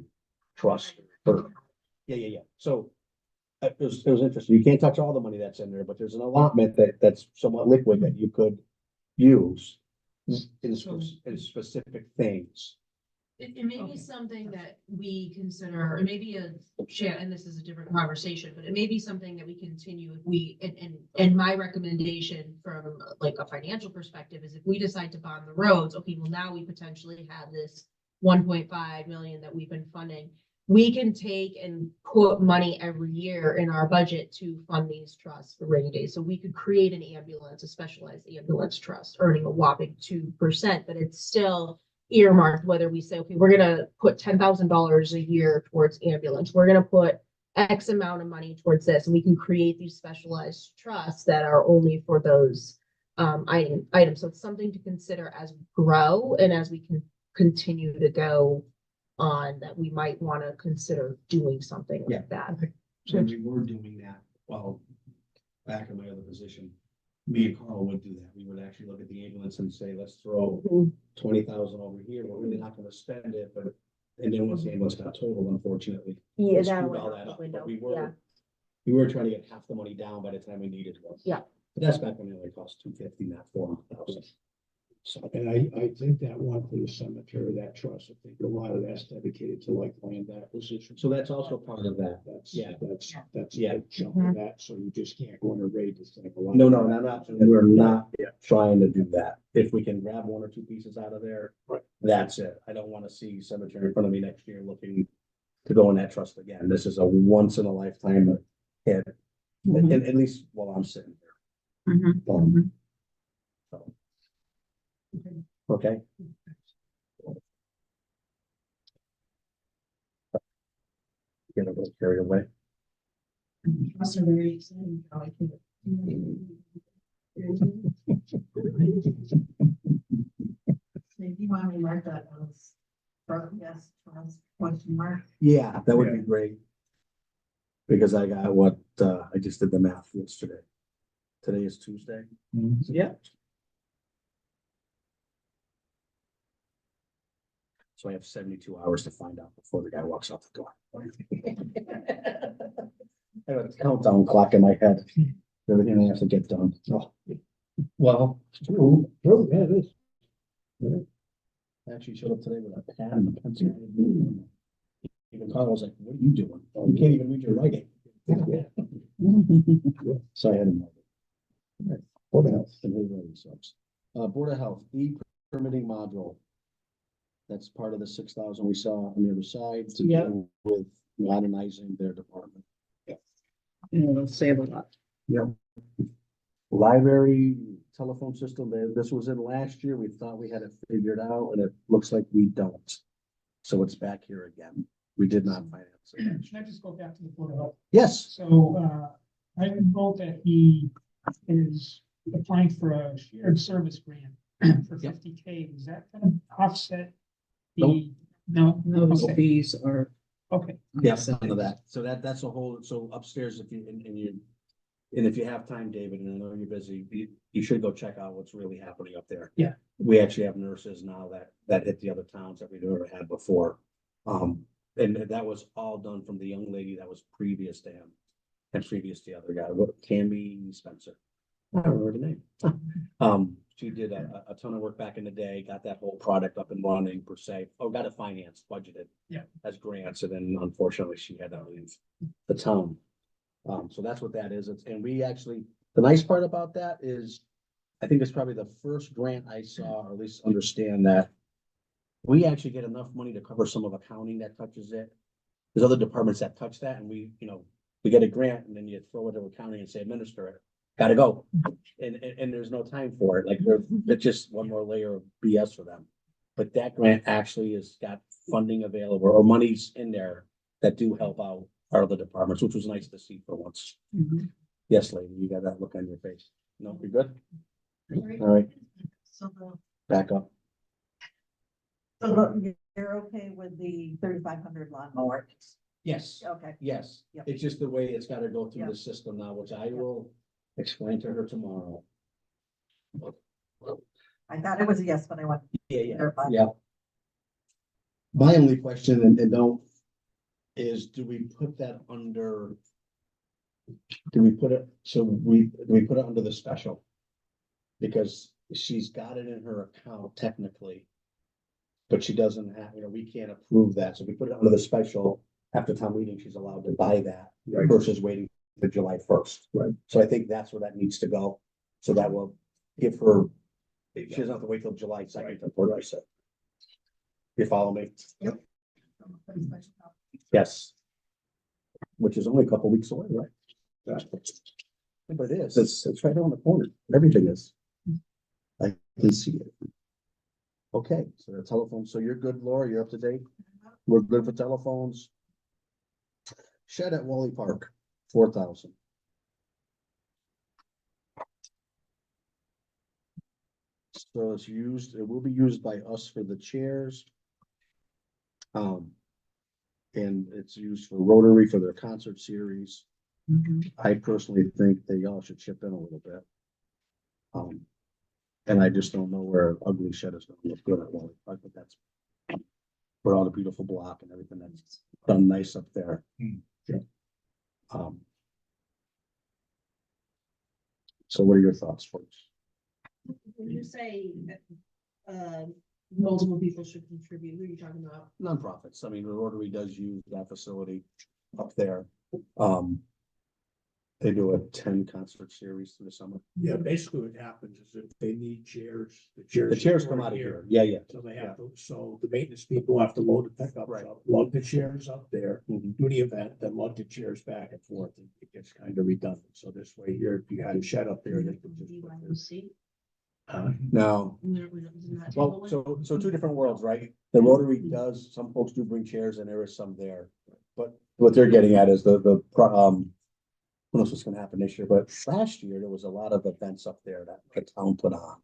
trust. Yeah. So it was interesting. You can't touch all the money that's in there, but there's an allotment that's somewhat liquid that you could use in specific things. It may be something that we consider, it may be and this is a different conversation, but it may be something that we continue if and my recommendation from like a financial perspective is if we decide to bond the roads, okay, well, now we potentially have this 1.5 million that we've been funding. We can take and put money every year in our budget to fund these trusts for rainy days. So we could create an ambulance, a specialized ambulance trust, earning a whopping 2%, but it's still earmarked, whether we say, okay, we're gonna put $10,000 a year towards ambulance, we're gonna put X amount of money towards this, and we can create these specialized trusts that are only for those items. So it's something to consider as we grow and as we can continue to go on, that we might want to consider doing something like that. So we were doing that, well, back in my other position, me and Carl would do that. We would actually look at the ambulance and say, let's throw 20,000 over here. We're really not gonna spend it, but, and then once the ambulance got totaled, unfortunately. Yeah, we that screwed went all out that the up, window, but yeah. we were trying to get half the money down by the time we needed one. Yeah. But that's back when it only cost 250, not 400,000. So, And I think that one for the cemetery, that trust, I think a lot of that's dedicated to like land acquisition. so that's also part of that. That's, Yeah. that's a Yeah. big chunk of that, so you just can't go in a raid this thing. No, we're not trying to do that. If we can grab one or two pieces out of there, Right. that's it. I don't want to see cemetery in front of me next year looking to go in that trust again. This is a once in a lifetime hit, at least while I'm sitting here. Mhm. So. Okay? Get a little carried away. Also very exciting. how I can- If you want to mark that as, yes, question mark. Yeah, that would be great. Because I got what, I just did the math yesterday. Today is Tuesday. Yeah. So I have 72 hours to find out before the guy walks out the door. I have a countdown clock in my head. Everything I have to get done. Oh, well, true. Yeah, it is. I actually showed up today with a pad and a pencil. Even Carl was like, what are you doing? Oh, you can't even read your writing. So I had him. Board of Health. And his writing sucks. Board of Health, e-permitting module. That's part of the 6,000 we saw on the other side to Yeah. do with modernizing their department. Yeah, it'll save a lot. Library telephone system, this was in last year. We thought we had it figured out and it looks like we don't. So it's back here again. We did not finance it. Should I just go back to the Board of Health? Yes, So, I would vote that he is applying for a shared service grant for Yep. 50K. Is that gonna offset Nope. the? No, Those okay, fees are. okay. yes, none of that. So that's a whole, so upstairs, if you, and if you have time, David, and I know you're busy, you should go check out what's really happening up there. Yeah. We actually have nurses now that hit the other towns that we've never had before. And that was all done from the young lady that was previous to him and previous to the other guy, Tammy Spencer. I don't remember the name. She did a ton of work back in the day, got that whole product up and running per se. Oh, got it financed, budgeted. Yeah. As grants, and then unfortunately she had to leave the town. So that's what that is. And we actually, the nice part about that is, I think it's probably the first grant I saw, or at least understand that we actually get enough money to cover some of accounting that touches it. There's other departments that touch that, and we get a grant and then you throw it to accounting and say administer it. Gotta go. And there's no time for it. Like it's just one more layer of BS for them. But that grant actually has got funding available or monies in there that do help out our other departments, which was nice to see for once. Yes, lady, you got that look on your face. No, you're good? All right, So back up. you're okay with the 3,500 lawnmower? Yes, Okay. yes. Yep. It's just the way it's gotta go through Yep. the system now, which I will explain to her tomorrow. I thought it was a yes, but I want. Yeah, Verify. yeah. My only question, and don't, is do we put that under? Do we put it, do we put it under the special? Because she's got it in her account technically. But she doesn't have, we can't approve that, so we put it under the special, after town meeting, she's allowed to buy that. Right. Versus waiting for July 1st. Right. So I think that's where that needs to go, so that will give her, she doesn't have to wait till July 2nd to purchase it. You follow me? Yep. Yes. Which is only a couple weeks away, right? But it is, it's right around the corner, everything is. I can see it. Okay, so the telephone, so you're good, Laura, you're up to date? We're good for telephones. Shed at Wally Park, 4,000. So it's used, it will be used by us for the chairs. And it's used for Rotary for their concert series. I personally think they all should chip in a little bit. And I just don't know where Ugly Shed is gonna look good at Wally Park, but that's for all the beautiful block and everything that's done nice up there. Yeah. So what are your thoughts, folks? When you say, multiple people should contribute, who are you talking about? Nonprofits, I mean, the Rotary does use that facility up there. They do a 10 concert series through the summer. Yeah, basically what happens is if they need chairs, The chairs come out of here, yeah, yeah. So they have to, so the maintenance people have to load the pickups Right. up, lug the chairs up there, Mhm. do the event, then lug the chairs back and forth, and it gets kind of redundant, so this way here, if you had a shed up there, they could just. put this- DYOC? No. Well, so two different worlds, right? The Rotary does, some folks do bring chairs and there is some there. But what they're getting at is who knows what's gonna happen this year, but last year there was a lot of events up there that the town put on.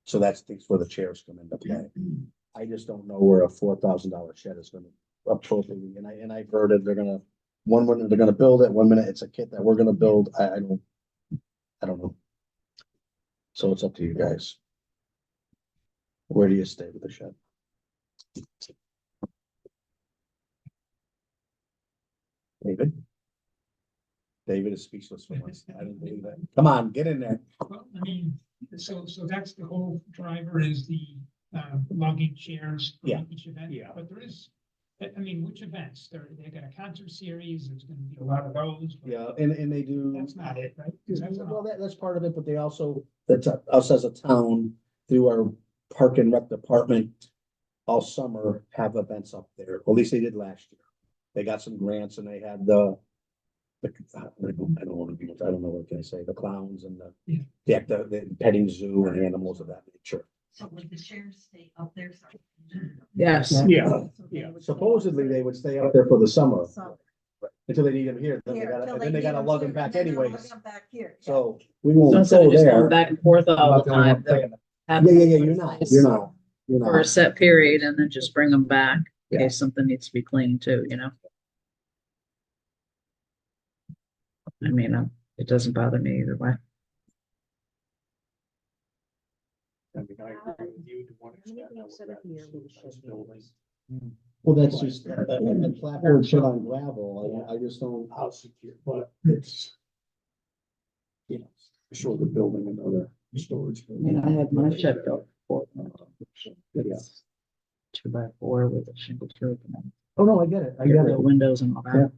So that's things where the chairs come into play. I just don't know where a $4,000 shed is gonna appropriately, and I've heard it, they're gonna, one minute they're gonna build it, 1 minute it's a kit that we're gonna build, I don't know. So it's up to you guys. Where do you stay with the shed? David? David is speechless for once. I don't believe that. Come on, get in there. Well, I mean, so that's the whole driver is the logging chairs for Yeah. each event. Yeah. But there is, I mean, which events? They got a concert series, there's gonna be a lot of those. but Yeah, and they do. That's not it, right? 'Cause that's Well, all. that's part of it, but they also, that's us as a town, through our park and rec department, all summer have events up there. At least they did last year. They got some grants and they had I don't want to be, I don't know what can I say, the clowns and the petting zoo and animals of that nature. So would the chairs stay up there? Sorry. Yes. Yeah. So they would stay Supposedly they would stay up there for the summer Summer. until they need them here, then they Here, gotta, till and they then they need gotta them lug here, them back and then they'll lug anyways. them back here. So we So won't instead go of just going there. back and forth all the time, they'll have Yeah, you're not, you're for a not. set period and then just bring them back in Yeah. case something needs to be cleaned too, you know? I mean, it doesn't bother me either way. I mean, I agree with you to one extent. I would Set up rather here see with the the nice shed. building. Well, that's just, a platform shit on gravel, I just don't. How secure, but it's. You know, sure the building another storage. I mean, I had my shed built before. Yeah. It's 2x4 with a shingle roof and Oh, no, I get it, I then get the it. windows and all that.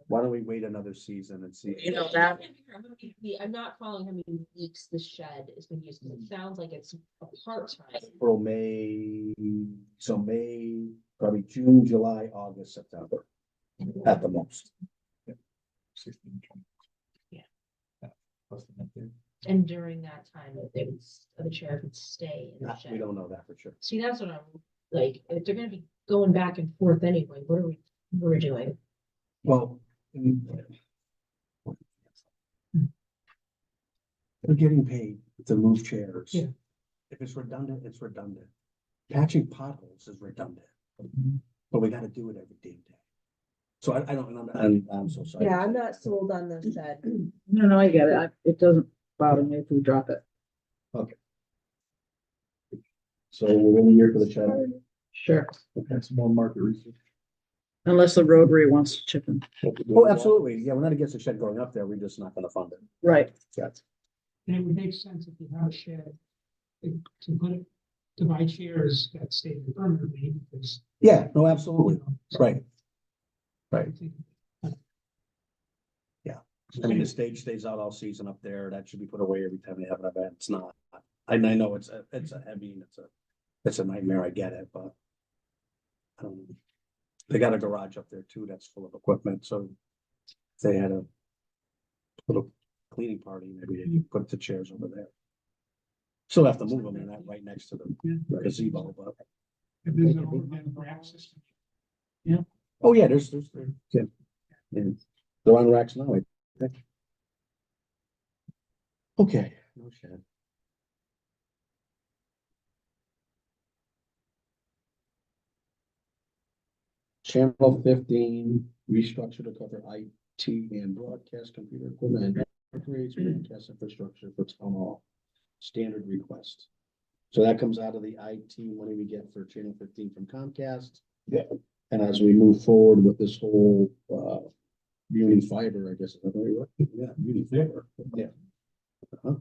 Why don't we wait another season and see? You know, that, I'm not following how many weeks the shed has been used, 'cause it sounds like it's a part-time. April, May, so May, probably June, July, August, September, at the most. 16, 20. Yeah. Plus the net there. And during that time, that they would, the chair would stay in the We shed. don't know that for sure. See, that's what I'm, like, if they're gonna be going back and forth anyway, what are we doing? Well. They're getting paid to move chairs. Yeah. If it's redundant, it's redundant. Patching potholes is redundant. But we gotta do it every damn day. So I don't, and I'm so sorry. Yeah, I'm not sold on the shed. no, I get it. It doesn't bother me if we drop it. So we're in the year for the shed. Sure. That's more market research. Unless the Rotary wants to chip in. Oh, absolutely. Yeah, we're not against the shed going up there. We're just not gonna fund it. Right. Yes. And it would make sense if you have a shed to put it, to buy chairs that stay there permanently because. Yeah, no, you absolutely. know, Right. I Right. think I mean, the stage stays out all season up there. That should be put away every time they have an event. It's not. I know it's a heavy and it's a nightmare. I get it, but. They got a garage up there too that's full of equipment, so. If they had a little cleaning party, maybe they could put the chairs over there. Still have to move them, they're not right next to the gazebo, but. if there's an overhead rack system. Oh, yeah, there's, yeah. And they're on racks now, I think. Okay, no shed. Channel 15, restructure to cover IT and broadcast computer equipment and upgrades broadcast infrastructure for town hall. Standard request. So that comes out of the IT money we get for channel 15 from Comcast. Yeah. And as we move forward with this whole, Uni Fiber, I guess, is that right? Yeah, Uni Fiber, yeah. Uh-huh.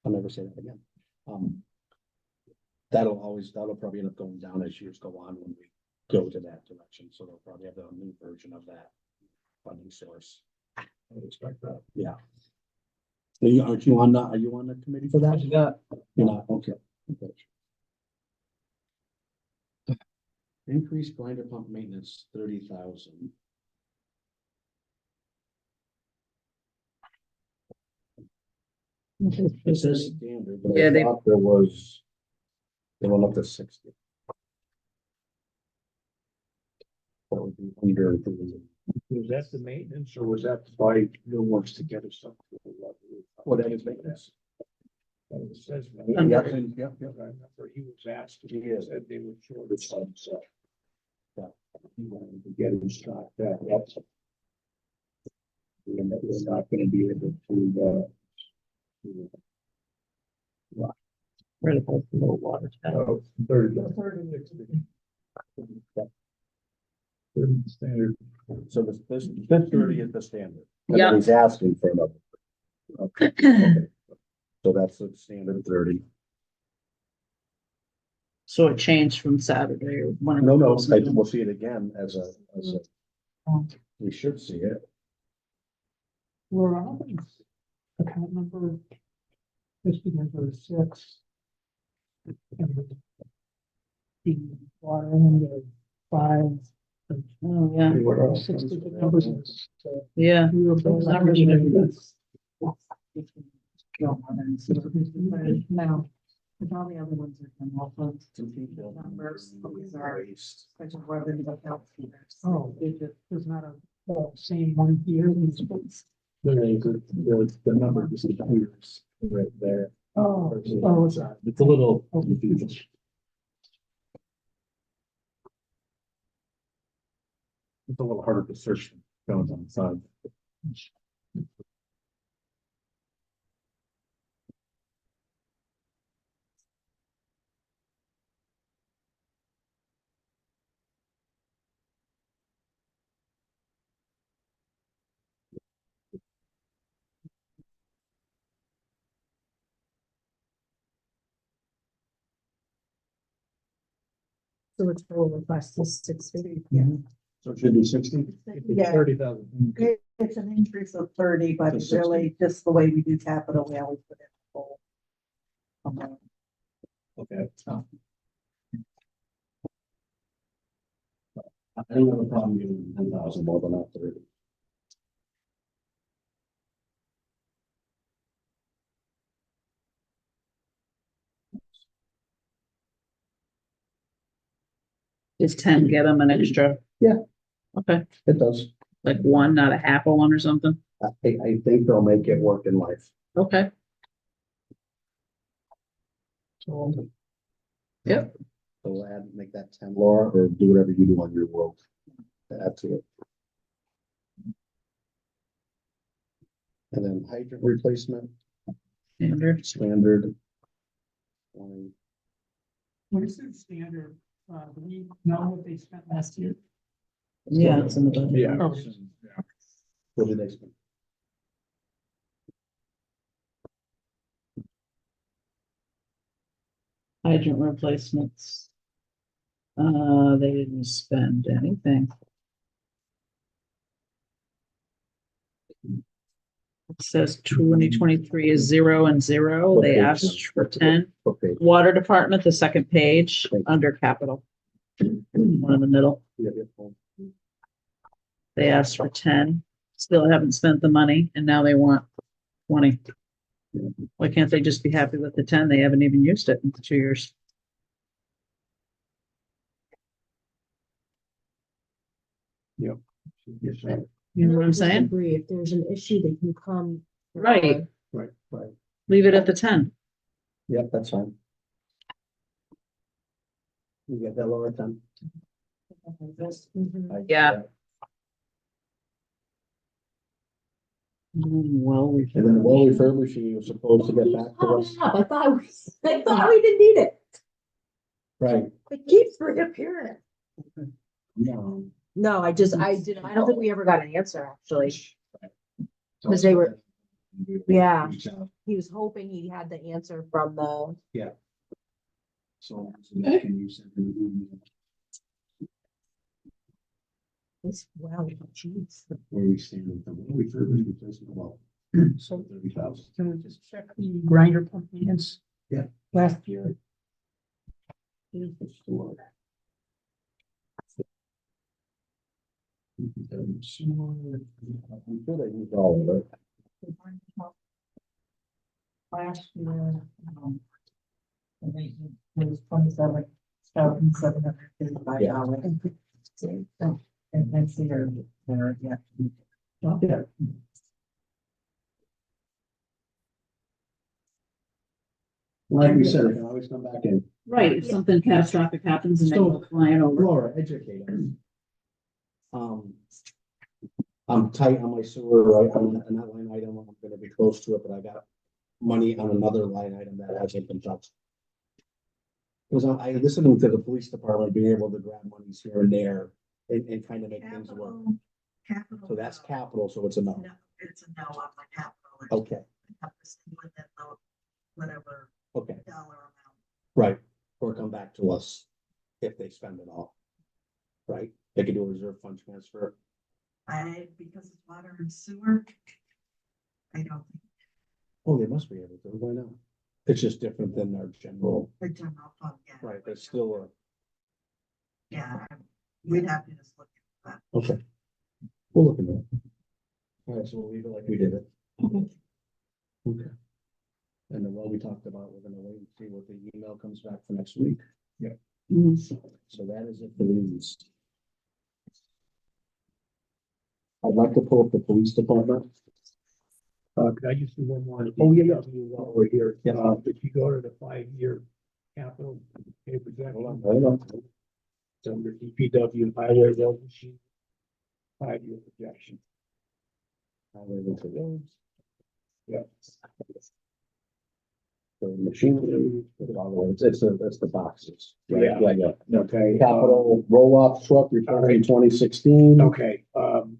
I'll never say that again. That'll probably end up going down as years go on when we go to that direction, so they'll probably have a new version of that funding source. I would expect that, yeah. Are you on the committee for that? You're not, okay. Okay. Increased grinder pump maintenance, 30,000. It says standard, but Yeah, I they- thought there was. They went up to 60. That would be under improvement. Was that the maintenance or was that to buy new ones to get us up to the level? Well, that is maintenance. It says. Yep, yep, yep. I remember he was asked, He he is. said they were short of some, so. Yeah. He wanted to get him stocked that, that's. We're not gonna be able to, Critical for low water. tower. 30. Standard. So this 30 is the standard. And Yeah. then he's asking for another. Okay. So that's the standard 30. So it changed from Saturday or one. No, we'll see it again as a, we should see it. We're always, account number, fifty number 6. The water number 5. Oh, yeah, What else? 60 numbers. yeah. We were Those both numbers lucky are to good. No, but all the other ones are from off of numbers, these are Waste. such as where the health feeders. Oh, there's not a same one here. There is, the number disappears right there. Oh, it's It's a little confusing. It's a little harder to search going on the side. So it's for request is 650. So it should be 60. Yeah, 30,000. it's an increase of 30, but To it's 60. really just the way we do capital, we always put in the full amount. Okay. I don't have a problem giving 10,000 more than that 30. Does 10 get them an extra? Yeah. Okay, It does. like one, not a half a one or something? I think they'll make it work in life. Okay. So. Yep. So make that 10, Laura, or do whatever you do on your world. To add to it. And then hydrant replacement, Standard. standard. 20. What is their standard? Do we know what they spent last year? Yeah, it's in the budget. Yeah. Oh. What did they spend? Hydrant replacements. They didn't spend anything. It says 2023 is 0 and 0. They Okay. asked for 10. Okay. Water department, the second page, Thank you. under capital. One in the middle. Yeah, yeah. They asked for 10, still haven't spent the money, and now they want 20. Why can't they just be happy with the 10? They haven't even used it in 2 years. Yes, You know what I'm saying? Agree, if there's an issue, they can come. Right, Right, right. leave it at the 10. Yep, that's fine. You get that, Laura, 10? Mhm. Yeah. Well, we. And then the well refurbishing, was supposed to get back to us. I thought we didn't need it. Right. It keeps reappearing. No. No, I don't think we ever got an answer, actually. Because they were, yeah. He was hoping he had the answer from the, So can you send them wow, jeez. where we stand with the well refurbishing replacement well? So 30,000. can we just check the grinder pump maintenance? Yeah. Last year. I'm sure they used all of it. last year, I think it was 27,755 dollars. And that's here, yeah. Yeah. Like we said, it can always come back in. Right, if something catastrophic happens and they go flying over. Laura, educate us. I'm tight on my sewer, right, on that line item, I'm gonna be close to it, but I got money on another line item that hasn't been touched. Cause I listening to the police department being able to grab monies here and there and kind of make things work. Capital. So that's capital, so it's a no. No, it's a no on the capital. It's Okay, within the whatever okay, dollar amount. right, or come back to us if they spend it all. Right, they can do a reserve fund transfer. Because it's water and sewer. I don't think Oh, they must be able to, why not? It's just different than our general, the general fund, yeah. right, there's still Yeah, we'd have to just look at that. okay. We'll look into it. All right, so we'll leave it like we did it. Okay. And then what we talked about, we're gonna wait and see what the email comes back for next week. Mhm. So that is it for these. I'd like to pull up the police department. Could I just do one more? Oh, yeah, yeah. While we're here, Yeah. if you go to the 5-year capital, okay, Hold on, projection, hold on. it's under DPW highway road machine. 5-year projection. Highway into roads. Yeah. The machinery, put it all the way, it's the boxes. Right? Yeah. Yeah, yeah. Okay. Capital roll-off truck return in 2016. Okay,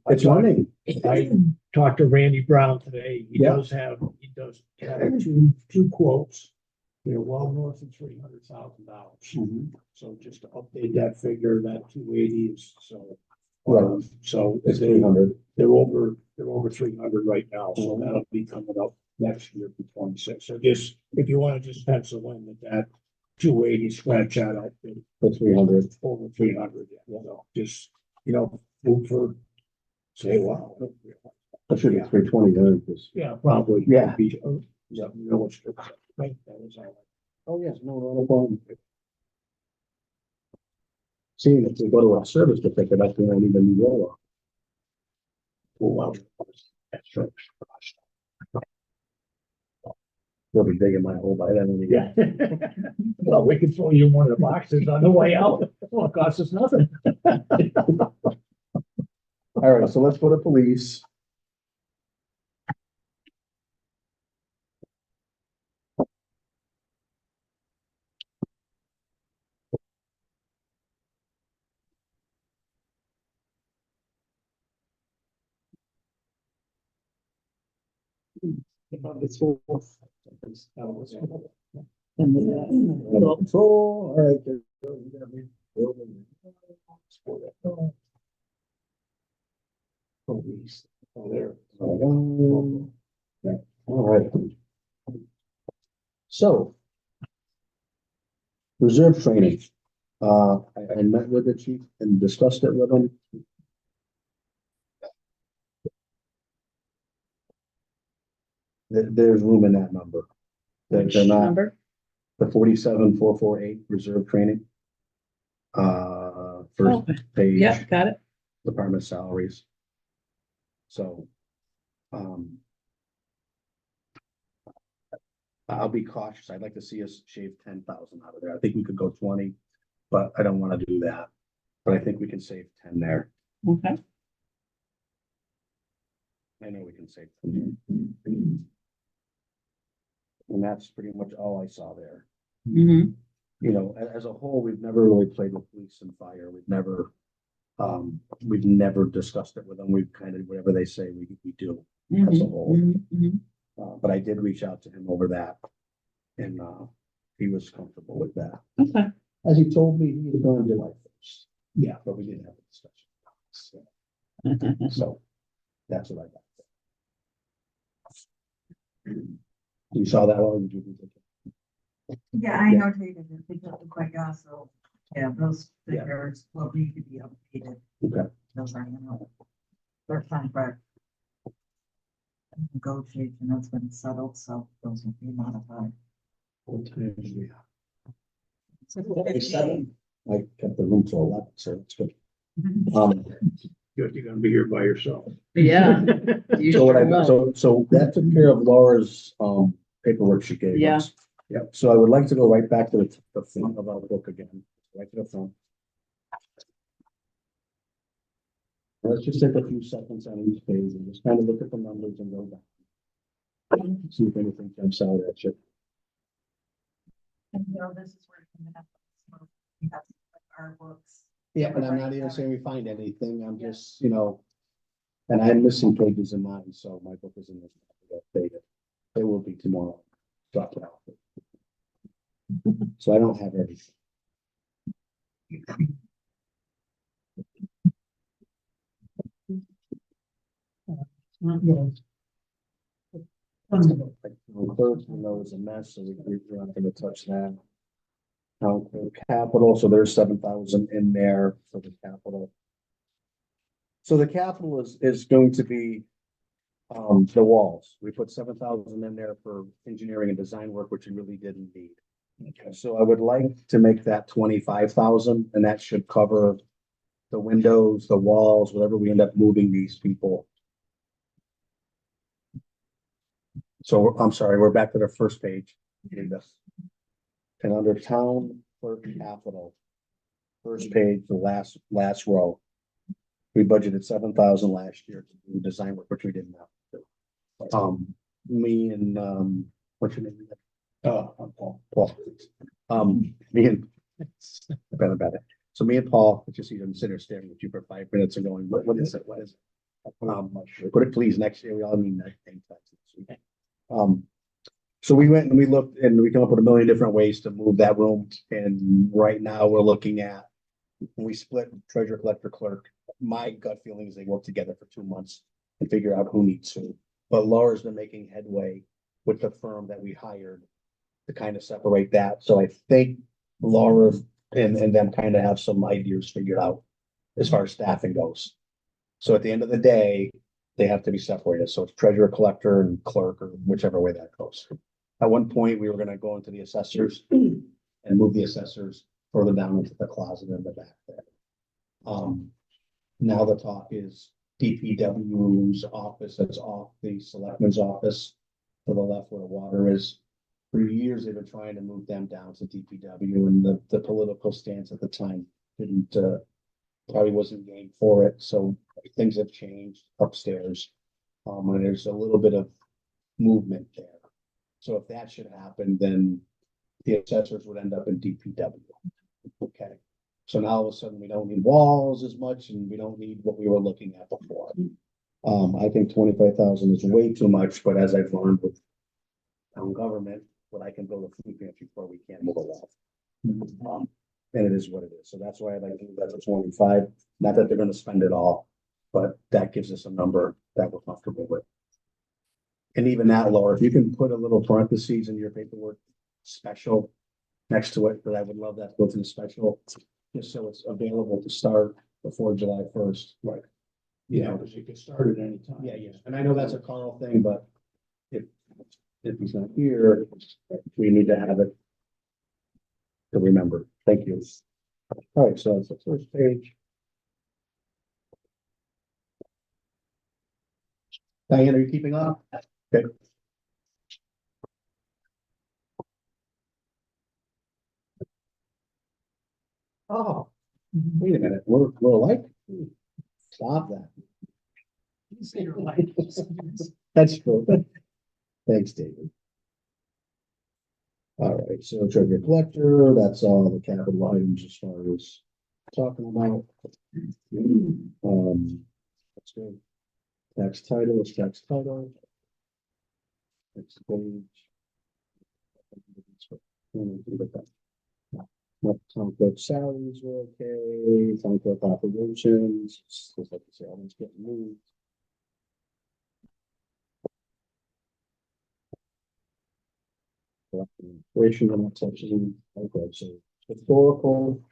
It's running. I talked to Randy Brown today. He Yeah. does have two quotes. They're well north of $300,000. Mhm. So just to update that figure, that 280 is so. Right. So It's 300. they're over 300 right now, so that'll be coming up next year for 26. So just, if you want to just pencil in that 280 scratch out, I think For 300. over 300. Yeah, so just, move for, say, wow. That should be 320 then, because. Yeah, probably. Yeah. Yeah, realistic. Right, that was all. Oh, yes, no problem. Seeing if they go to our service to pick it up, we don't even need roll off. Oh, wow. That's right. They'll be digging my hole by then. Yeah. Well, we can throw you in one of the boxes on the way out. Won't cost us nothing. All right, so let's go to police. Control, all right. Police. Oh, there. All right. So. Reserve training. I met with the chief and discussed it with him. There's room in that number. They're Which not, number? the 47,448 reserve training. First Okay. page. Yeah, got it. Department salaries. So, I'll be cautious. I'd like to see us shave 10,000 out of there. I think we could go 20, but I don't want to do that. But I think we can save 10 there. Okay. I know we can save 10. And that's pretty much all I saw there. Mhm. You know, as a whole, we've never really played with police and fire. We've never discussed it with them. We've kind of, whatever they say, we do as a whole. Mhm, mhm. But I did reach out to him over that. And, he was comfortable with that. Okay. As he told me, he was going July 1st. Yeah, but we didn't have a discussion. So that's what I got. You saw that one? Did you- Yeah, I notated it because of quite also, yeah, those Yeah. figures will need to be updated. Okay. Those are, their contract. negotiation has been settled, so those will be modified. What time is we have? I kept the room till 11, so it's good. Um, You're gonna be here by yourself. Yeah. You so what sure I, will. so that took care of Laura's, paperwork she gave Yeah. us. Yep, so I would like to go right back to the front of our book again, right to the front. Let's just take a few seconds on each page and just kind of look at the numbers and go back. See if anything jumps out at you. And this is where we have our books. Yeah, and I'm not even saying we find anything, I'm just, and I'm missing pages in mine, so my book isn't updated. It will be tomorrow. Drop it off. So I don't have everything. Not good. Like, the third one was a mess, so we're not gonna touch that. Now, the capital, so there's 7,000 in there for the capital. So the capital is going to be the walls. We put 7,000 in there for engineering and design work, which we really didn't need. Okay, so I would like to make that 25,000, and that should cover the windows, the walls, whatever we end up moving these people. So I'm sorry, we're back to the first page. And under town clerk capital, first page, the last row. We budgeted 7,000 last year to do design work, which we didn't have to do. Me and, what's your name? Paul. Me and, better about it. So me and Paul, I just see them sitting there staring at you for 5 minutes and going, what is it? What is it? Put it please next year. We all need that thing. So we went and we looked and we came up with a million different ways to move that room. And right now we're looking at, when we split treasurer, collector, clerk, my gut feeling is they work together for 2 months and figure out who needs who. But Laura's been making headway with the firm that we hired to kind of separate that. So I think Laura and them kind of have some ideas figured out as far as staffing goes. So at the end of the day, they have to be separated. So it's treasurer, collector, and clerk, or whichever way that goes. At one point, we were gonna go into the assessors and move the assessors further down into the closet in the back there. Now the talk is DPW's office, that's off the selectman's office to the left where the water is. For years, they've been trying to move them down to DPW, and the political stance at the time didn't, probably wasn't game for it, so things have changed upstairs. And there's a little bit of movement there. So if that should happen, then the assessors would end up in DPW. Okay, so now all of a sudden we don't need walls as much and we don't need what we were looking at before. I think 25,000 is way too much, but as I've learned with town government, what I can build a food pantry for, we can't move a wall. And it is what it is. So that's why I like to move that to 25. Not that they're gonna spend it all, but that gives us a number that we're comfortable with. And even that, Laura, if you can put a little parentheses in your paperwork, special next to it, but I would love that to go to the special, just so it's available to start before July 1st. Right. Yeah, because you can start at any time. Yeah, yeah. And I know that's a Carl thing, but if he's not here, we need to have it to remember. Thank you. All right, so that's the first page. Diane, are you keeping up? Okay. Oh, wait a minute, we're like, stop that. That's true. Thanks, David. All right, so treasurer collector, that's all the capital items as far as talking about. That's good. Tax title is tax title. Next page. Town clerk salaries were okay, town clerk operations, just like I say, all these getting moved. Inflation and exception, okay, so historical,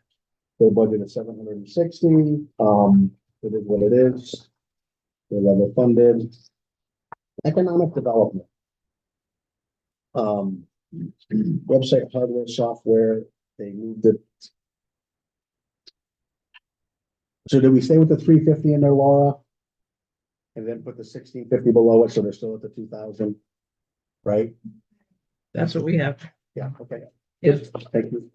their budget is 760, it is what it is. They're level funded. Economic development. Website, hardware, software, they moved it. So did we stay with the 350 in there, Laura? And then put the 1650 below it, so they're still at the 2000, right? That's what we have. Yeah, okay. Yep. Thank you.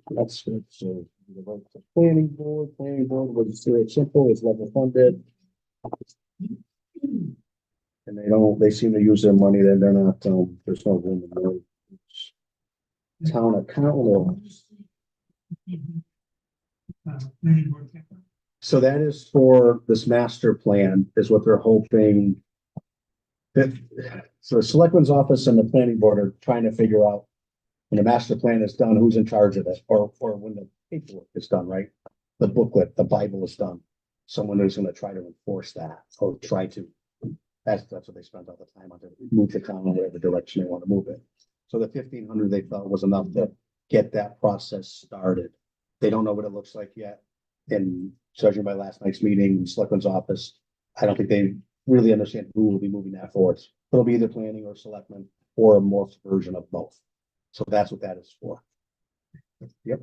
That's good. So the vote for planning board was very simple, it's level funded. And they seem to use their money, then they're not, there's no room in there. Town accountant. Planning board capital. So that is for this master plan, is what they're hoping. So the selectman's office and the planning board are trying to figure out, when the master plan is done, who's in charge of it, or when the paperwork is done, right? The booklet, the Bible is done. Someone who's gonna try to enforce that, or try to. That's what they spent all the time on, to move the town in whatever direction they want to move it. So the 1,500 they felt was enough to get that process started. They don't know what it looks like yet. And judging by last night's meeting, selectman's office, I don't think they really understand who will be moving that forward. It'll be either planning or selectmen, or a morphed version of both. So that's what that is for. Yep.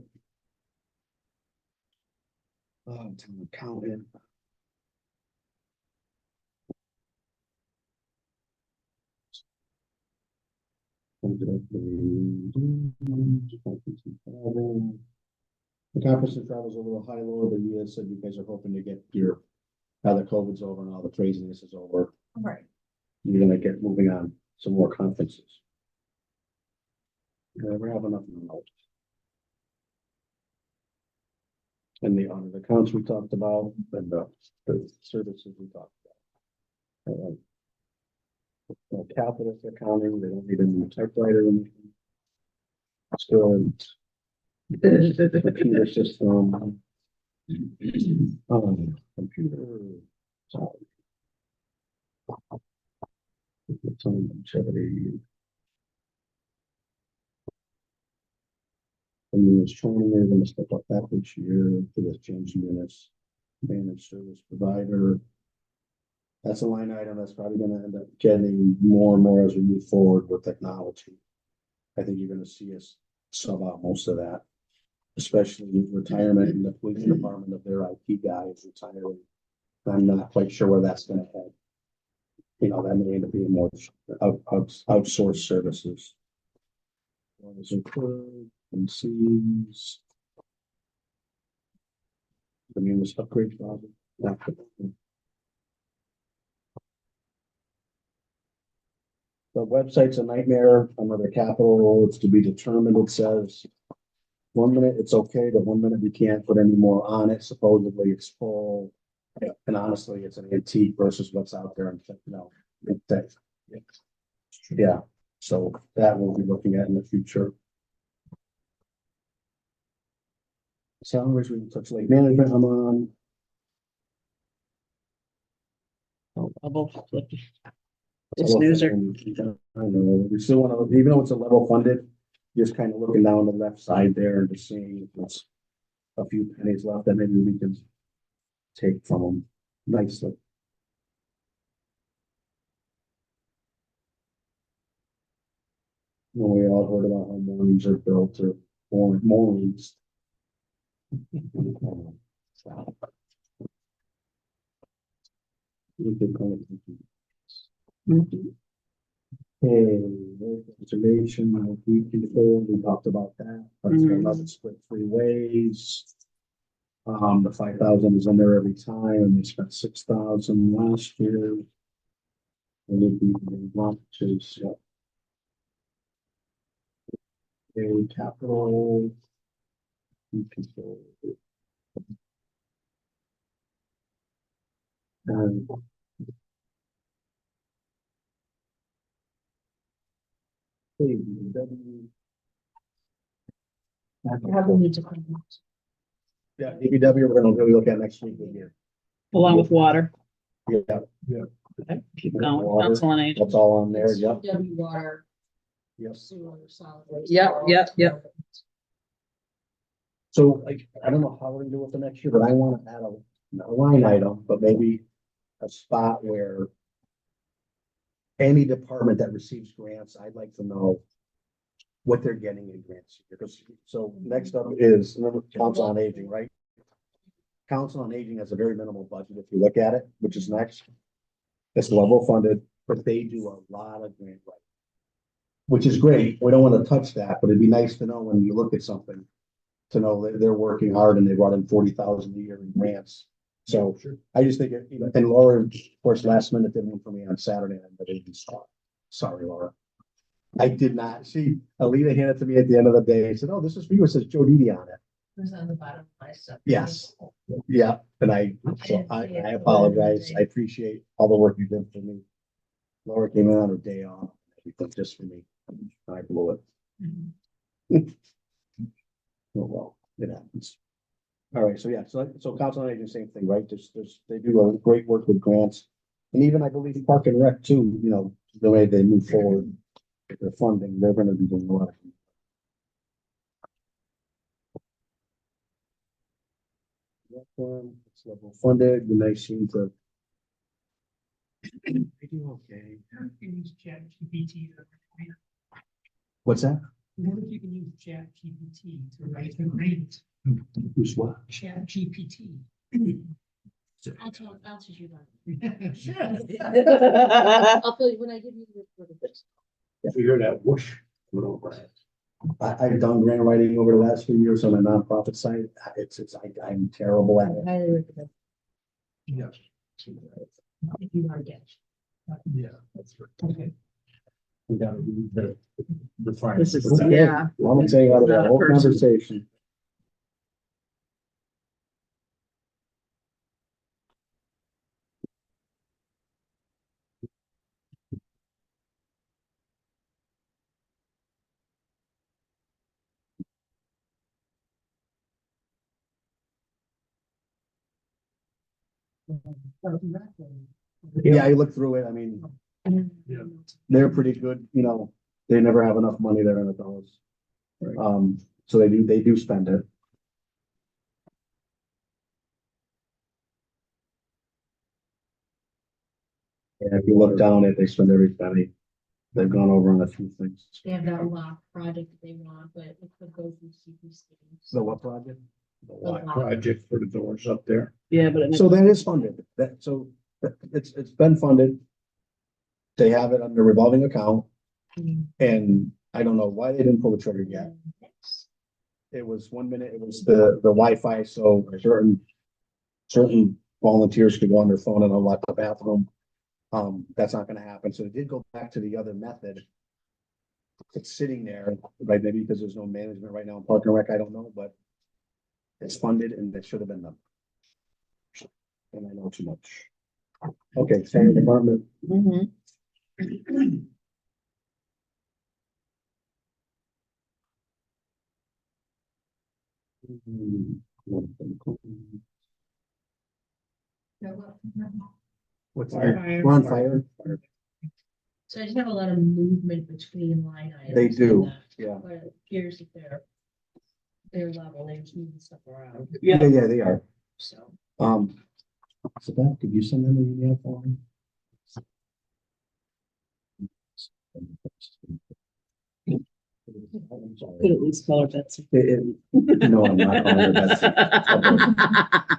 Town accountant. The conference and travel is a little high, lower, but you guys said you guys are hoping to get now that COVID's over and all the craziness is over, Right. you're gonna get moving on some more conferences. Never have enough now. And the honor accounts we talked about, and the services we talked about. Capital accounting, they don't need a new typewriter. Still. Computer system. Computer. Sorry. Some longevity. And then it's training, they're gonna step up that this year for this change in units. Managed service provider. That's a line item that's probably gonna end up getting more and more as we move forward with technology. I think you're gonna see us sub out most of that. Especially with retirement in the police department of their IT guy is retiring. I'm not quite sure where that's gonna head. You know, that may end up being more outsourced services. Ones include and sees. The munis upgrade project. The website's a nightmare, another capital, it's to be determined, it says. 1 minute it's okay, but 1 minute we can't put any more on it, supposedly it's full. And honestly, it's an antique versus what's out there, and yeah, so that we'll be looking at in the future. Salaries, we can touch late management, I'm on. Bubble flip. Snoozer. I know, we still want to, even though it's a level funded, just kind of looking down the left side there and just seeing if there's a few pennies left that maybe we can take from them nicely. When we all heard about how moorings are built or moorings. We could call it. Conservation, we talked about that, that's another split 3 ways. The 5,000 is in there every time, and they spent 6,000 last year. And it'd be launches, yeah. Capital. Control. And Probably need to. yeah, DPW, we're gonna really look at next week with you. Along with water. Yeah, Okay, keep going. Water. Council on Aging. that's all on there, yep. W water, Yep. sewer, solid waste. So like, I don't know how we're gonna do it for next year, but I wanna add not a line item, but maybe a spot where any department that receives grants, I'd like to know what they're getting in grants. Because, so next up is remember, Council on Aging, right? Council on Aging has a very minimal budget if you look at it, which is next. It's level funded, but they do a lot of grant writing. Which is great. We don't want to touch that, but it'd be nice to know when you look at something. To know that they're working hard and they brought in 40,000 a year in grants. So I just think, and Laura, of course, last minute did one for me on Saturday, but I didn't saw it. Sorry, Laura. I did not. Alita handed it to me at the end of the day and said, "Oh, this is for you." It says Joe Didi on it. It was on the bottom of my stuff. Yes. Yeah, and I apologize. I appreciate all the work you did for me. Laura came in on her day off, just for me. I blew it. Oh, well, it happens. All right, so yeah, so Council on Aging, same thing, right? They do a great work with grants. And even I believe Park and Rec too, the way they move forward with their funding, they're gonna be doing a lot of. It's level funded, the nice seem to. They do okay. You can use ChatGPT to write. What's that? What if you can use ChatGPT to write a grant? Who's what? ChatGPT. I'll teach you that. Sure. I'll fill you when I give you the report of this. You hear that whoosh? I've done grant writing over the last few years on a nonprofit site. I'm terrible at it. Highly recommend. Yes. If you want to get. Yeah, that's right. Okay. We gotta read the This is, Okay. yeah. Well, I'm saying out of that whole Person. conversation. Yeah, I looked through it. I mean, Yeah. they're pretty good, they never have enough money there in the dollars. Right. So they do spend it. And if you look down it, they spend every penny. They've gone over on a few things. They have that lock project that they want, but it could go through CPC. So what project? The lot project for the doors up there. Yeah, but it So that is funded. It's been funded. They have it under revolving account. And I don't know why they didn't pull the trigger yet. It was 1 minute, it was the Wi-Fi, so certain volunteers could go on their phone and unlock the bathroom. That's not gonna happen. So it did go back to the other method. It's sitting there, right? Maybe because there's no management right now in Park and Rec, I don't know, but it's funded and it should have been done. And I know too much. Okay, same department. Mhm. What's Fire. that? We're on fire. So I just have a lot of movement between line items. They do, and that, yeah. But it appears that they're level, they're just moving stuff around, Yeah, they are. so. So that, could you send them an email for me? I'm sorry. Could at least call her Betsy. No, I'm not calling her Betsy.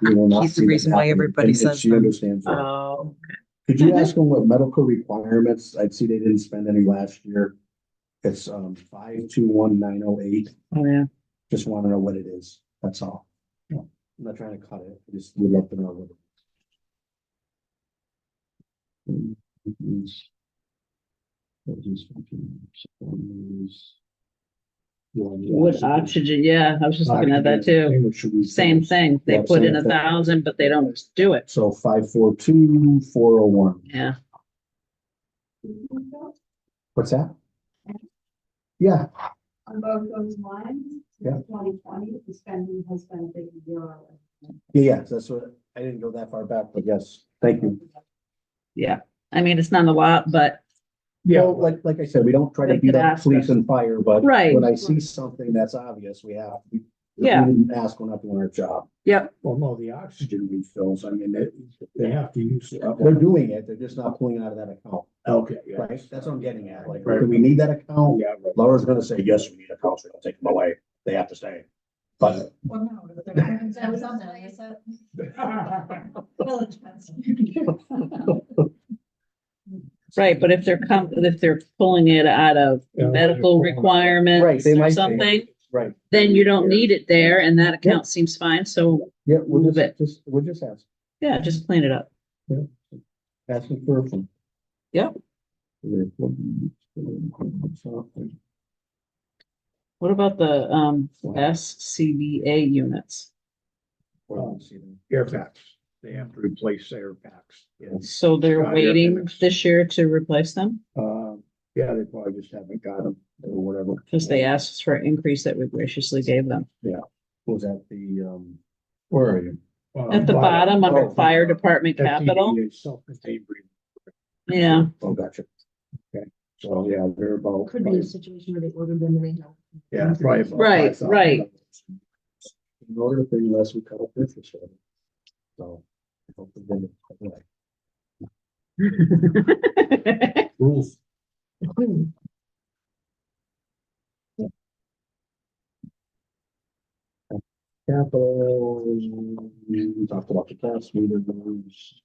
You will not He's the see that reason why happen, everybody and says she them. understands that. Oh, Could you ask them what medical requirements? I'd see they didn't spend any last year. It's 521908. oh, yeah. Just want to know what it is. That's all. I'm not trying to cut it. I just would love to know what it is. What oxygen, yeah, I was just looking at that too. Same thing. They Yeah, put in same thing. 1,000, but they don't do it. So 542401. Yeah. What's that? Yeah, On both those lines, Yeah. 2020, the spending has been a big zero. yeah, that's what, I didn't go that far back, but yes, thank you. Yeah. I mean, it's not a lot, but Well, like I said, we don't try to They beat could up ask police us. and fire, but Right. when I see something that's obvious, we have, we Yeah. didn't ask, we're not doing our job. Yep. Well, no, the oxygen refills, I mean, they have to use. They're doing it, they're just not pulling it out of that account, Okay, yeah. right? That's what I'm getting at, like, Right. do we need that account? Yeah, right. Laura's gonna say, yes, we need accounts, we're gonna take them away, they have to stay. But Well, no, if they're gonna send someplace that- Well, expensive. Right, but if they're pulling it out of Yeah. medical Right, requirements they or might be. something, right, then you don't need it there and that account seems fine. So yeah, we'll Move it. we'll just ask, yeah, just clean it up. asking for. Some. Yep. What about the SCBA units? Air packs, they have to replace air packs. So they're Got waiting it. this year to replace them Yeah, they probably just haven't got them or whatever. because they asked us for an increase that we graciously gave them. Was that the, where are you? At the bottom under Oh, fire department SCBA capital. is self-contained breathing. Yeah, Oh, gotcha. Okay, so, yeah, they're about. Could be a situation where they ordered them and they don't. Yeah, probably. about Right, $5,000. right. In order to unless we cut off interest rate. So. I hope they didn't. Anyway. Rules. Capital, we talked about the gas meters.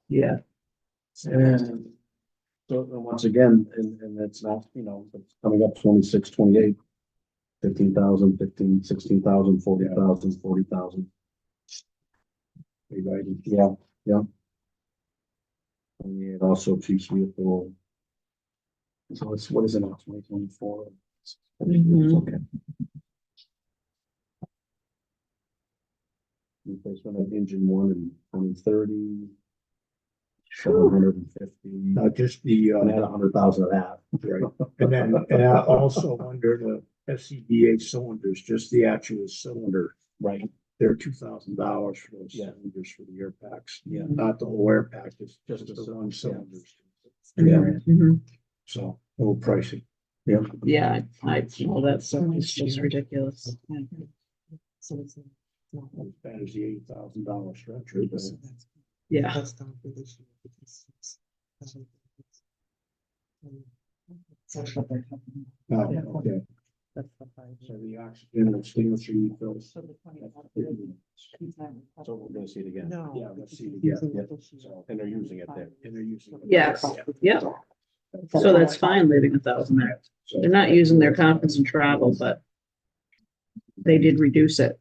yeah. And so, and once again, and it's not, it's coming up 26, 28. 15,000, 15, 16,000, 40,000, 40,000. Yeah, yeah. And also chief's vehicle. So it's, what is it now, 2024? Mhm. Okay. Replacement of engine 1 in 2030. 750. Not just the, And add 100,000 of that. right, and then, also under the SCBA cylinders, just the actual cylinder, Right. they're $2,000 for those Yeah. cylinders for the air packs. Yeah. Not the whole air pack, it's Just just the the one yeah. cylinders. Yeah. Mhm. So, a little pricey. Yeah. Yeah, well, that's just ridiculous. Yeah. So it's not. Not as bad as the $80,000 stretcher, but Yeah, okay. So the oxygen extinguisher refills. So we're gonna see it again. Yeah, let's see it again. Yeah. So, and they're using it there. And they're using. yes, yeah. So that's fine leaving 1,000 there. So- They're not using their conference and travel, but they did reduce it.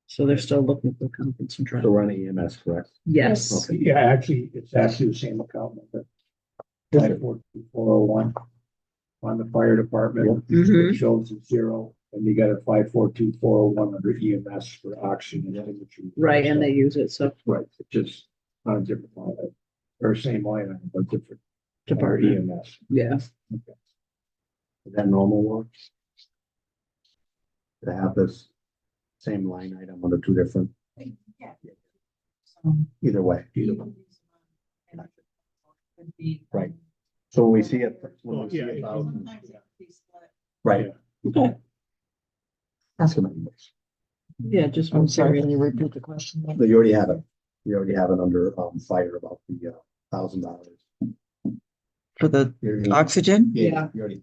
So they're still looking for conference and So travel. running EMS, correct? Yes, Okay. Yeah, actually, it's actually the same account number. 542-401 on the fire department. Mhm. It shows it's 0, and you got a 542-401 under EMS for oxygen. and telemetry. right, and they use it, so Right, it's just on a different line, item, or same line, item, but different. department, EMS. yeah. Is that normal work? To have this same line item under two different, Yeah. either way. Could be. Right. So when we see it, when Well, we see yeah, a it- thousand, Sometimes it could be split. right? Okay. Ask them anyways. Yeah, just. I'm sorry, can you repeat the question? But you already have it. You already have it under, fire about the, $1,000. For the oxygen? Yeah. You already.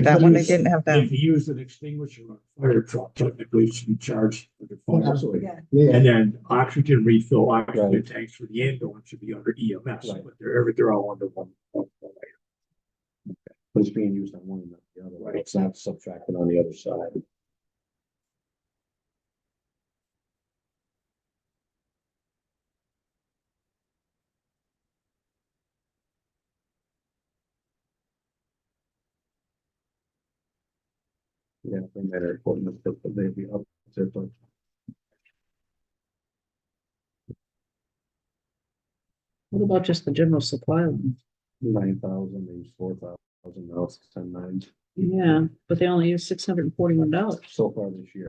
That one, they didn't have that. If you use an extinguisher on a fire truck, technically it should be charged for the fire. Absolutely. Yeah. Yeah. And then oxygen refill, oxygen Right. tanks for the ambulance should be under EMS, Right. but they're all under one. But it's being used on one and not the other, right? It's not subtracted on the other side. Yeah, I think that are important, but maybe up there, but What about just the general supply line? 9,000, maybe 4,000, now it's 10,900 Yeah, but they only use $641. so far this year.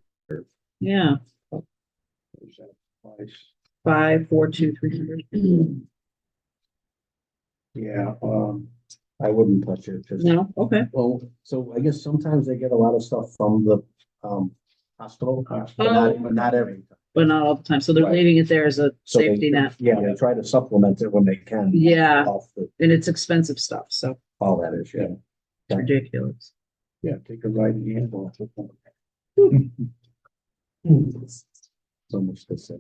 Yeah, There's that price. 542,300. Yeah, I wouldn't touch it, just. No, okay. Well, so I guess sometimes they get a lot of stuff from the, hospital, but Oh. not every time. but not all the time. So they're Right. leaving it there as a So they- safety net. Yeah, they try to supplement it when they can. Yeah, Off the, and it's expensive stuff, so all that is, yeah. it's ridiculous. Yeah, take a ride in the ambulance. So much to say.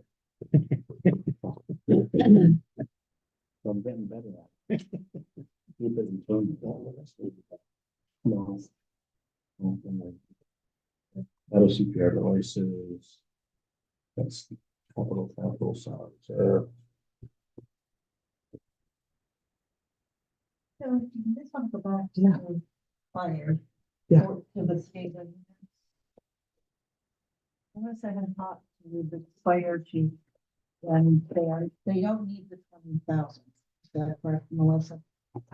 I'm getting better at it. Keep it in tune. No. That'll CPR devices. That's capital salaries. So this one go back to fire. Yeah. To the state of. I was having talked to the fire chief. And they don't need the 20,000. Is that correct, Melissa?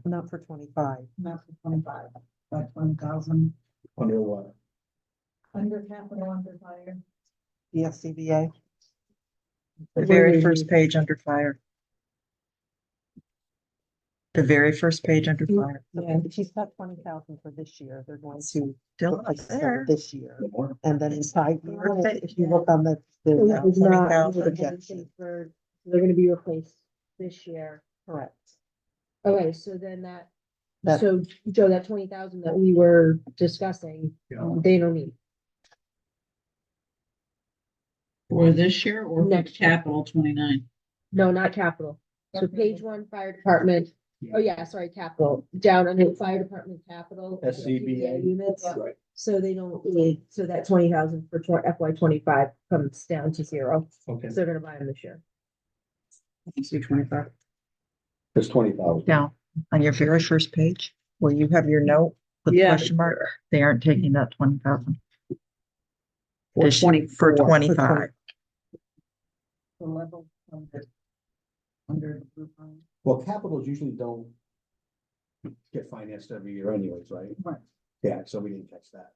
Not for 25. Not for 25, but 20,000 Under what? under capital, under fire. The FCBA. The Where very we first need- page under fire. The very first page under fire. Yeah. She's got 20,000 for this year. They're going to. Still not there. This year. No more? And then in 5 years, if you look on the. It's not- 20,000 projection. They're gonna be replaced this year. Correct. Okay, so then that, That- so Joe, that 20,000 that we were discussing, Yeah. they don't need. For this year or for Next year. capital 29? No, not capital. So page one, fire department. Oh, yeah, sorry, capital, down under fire department capital. SCBA. Units. Right. So they don't need, so that 20,000 for FY 25 comes down to zero. Okay. So they're gonna buy them this year. See 25. There's 20,000. Now, on your very first page, where you have your note with the Yeah. question mark, they aren't taking that 20,000. For This year, For 24. 25. The level under the roof line. Well, capitals usually don't get financed every year anyways, right? Right. Yeah, so we didn't catch that.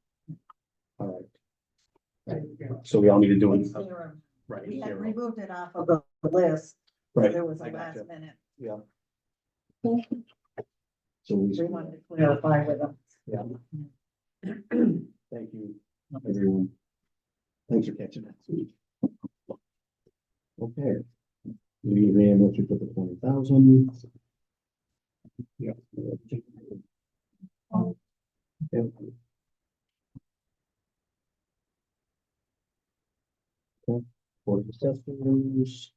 All right. So we all need to do it. It's zero. Right. We had zero. removed it off of the list. Right. There was a I gotcha. last minute. Yeah. So we. We wanted to clarify with them. Yeah. Thank you, everyone. Thanks for catching that. Okay. We ran what you put the 20,000. Yeah. Yeah. Okay. Board of Assessors.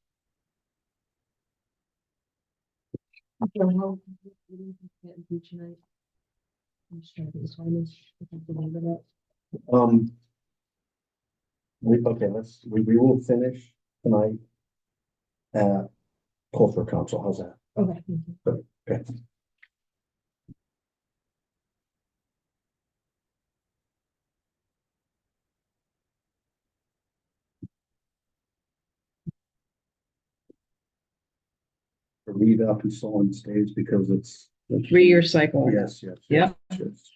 Um. We will finish tonight. Call for council, how's that? Okay. Okay. Read up and so on stage because it's. 3-year cycle. Yes, yes. Yep. yes.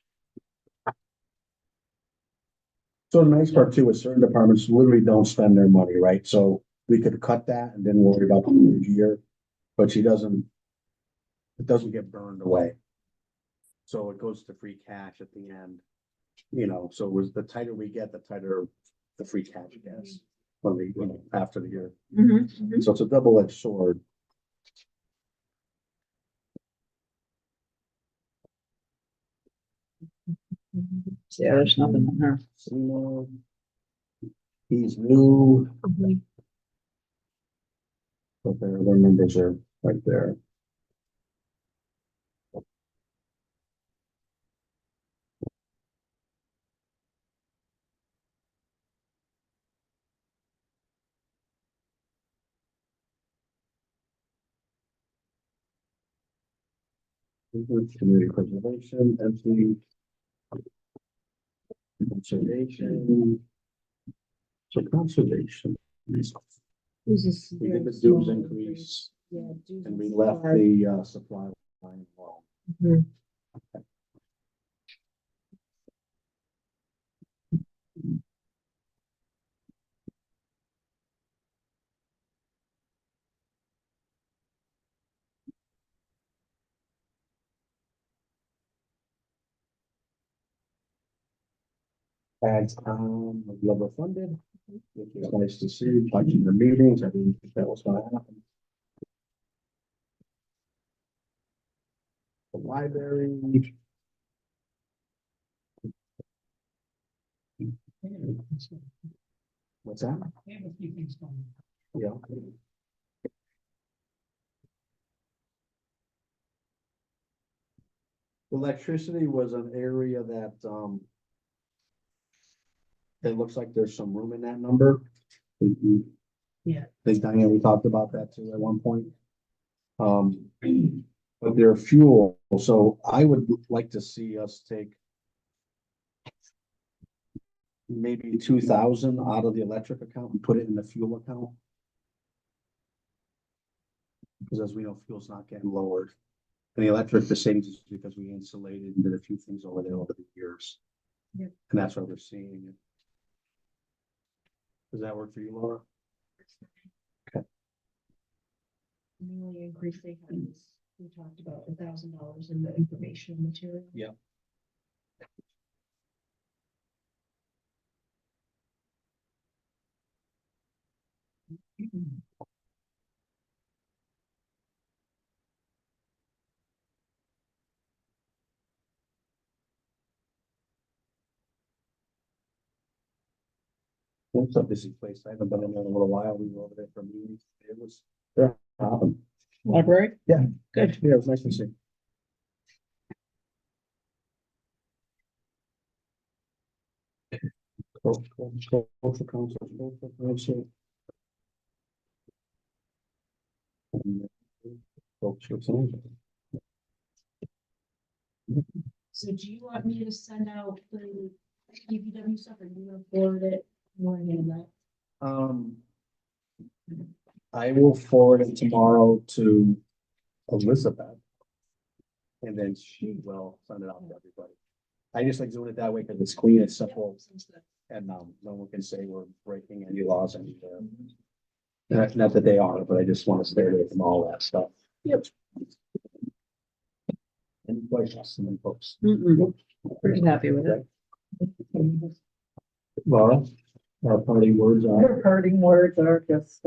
So the nice part too is certain departments literally don't spend their money, right? So we could cut that and then worry about the new year, but she doesn't. It doesn't get burned away. So it goes to free cash at the end. You know, so it was the tighter we get, the tighter the free cash gets when we, after the year. Mhm. So it's a double-edged sword. Yeah, there's nothing in her. So, he's new. But their numbers are right there. Community preservation, empty. Conservation. So conservation. We did the dues increase Yeah. dues and we and left supplies. the supply line alone. Mhm. And, level funded, which is nice to see, watching the meetings, I didn't think that was gonna happen. The library. What's that? We have a few things going. Yeah. Electricity was an area that, it looks like there's some room in that number. Yeah. I think Diane, we talked about that too at one point. But their fuel, so I would like to see us take maybe 2,000 out of the electric account and put it in the fuel account. Because as we know, fuel's not getting lowered. And the electric, the savings is because we insulated and did a few things over there over the years. Yep. And that's why we're seeing it. Does that work for you, Laura? The only increase they had is, we talked about $1,000 in the informational material. Yeah. It's a busy place. I haven't been in there in a little while. We were over there for meetings. It was, yeah, Library? yeah, Good. yeah, it was nice to see. Cultural council. So do you want me to send out the DPW stuff, or do you want to forward it? More than that. I will forward it tomorrow to Elizabeth. And then she will send it out to everybody. I just like doing it that way because it's clean, it's simple, and no one can say we're breaking any laws anywhere. Not that they are, but I just want to stay away from all that stuff. Yep. Any questions, folks? Pretty happy with it. Laura, our parting words are. Her parting words are just,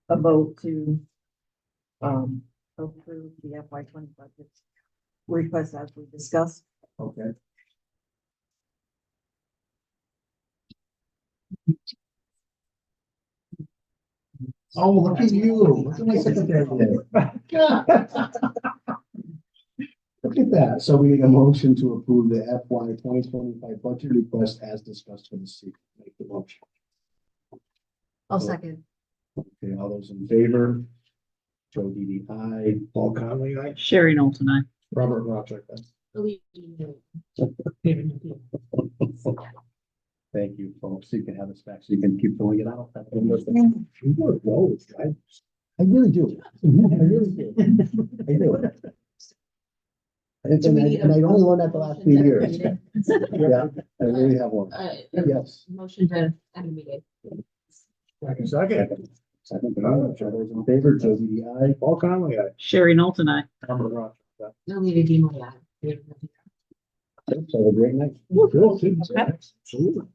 a vote to, approve the FY 20 budget request as we discussed. Okay. Oh, look at you. Look at my secretary there. Look at that. So we need a motion to approve the FY 2025 budget request as discussed for the city. Make the motion. I'll second. Okay, all those in favor? Joe Didi, aye. Paul Conley, aye. Sherry Knowlton, I. Robert Rochek, aye. Thank you, folks. You can have this back so you can keep filling it out. You work well with guys. I really do. I really do. I do. And I only learned that the last few years. Yeah, I really have one. Yes. Motion to end the meeting. Second. Second, all those in favor, Joe Didi, aye. Paul Conley, aye. Sherry Knowlton, I. Robert Rochek, aye. Alita Di Maria. So have a great night. Absolutely.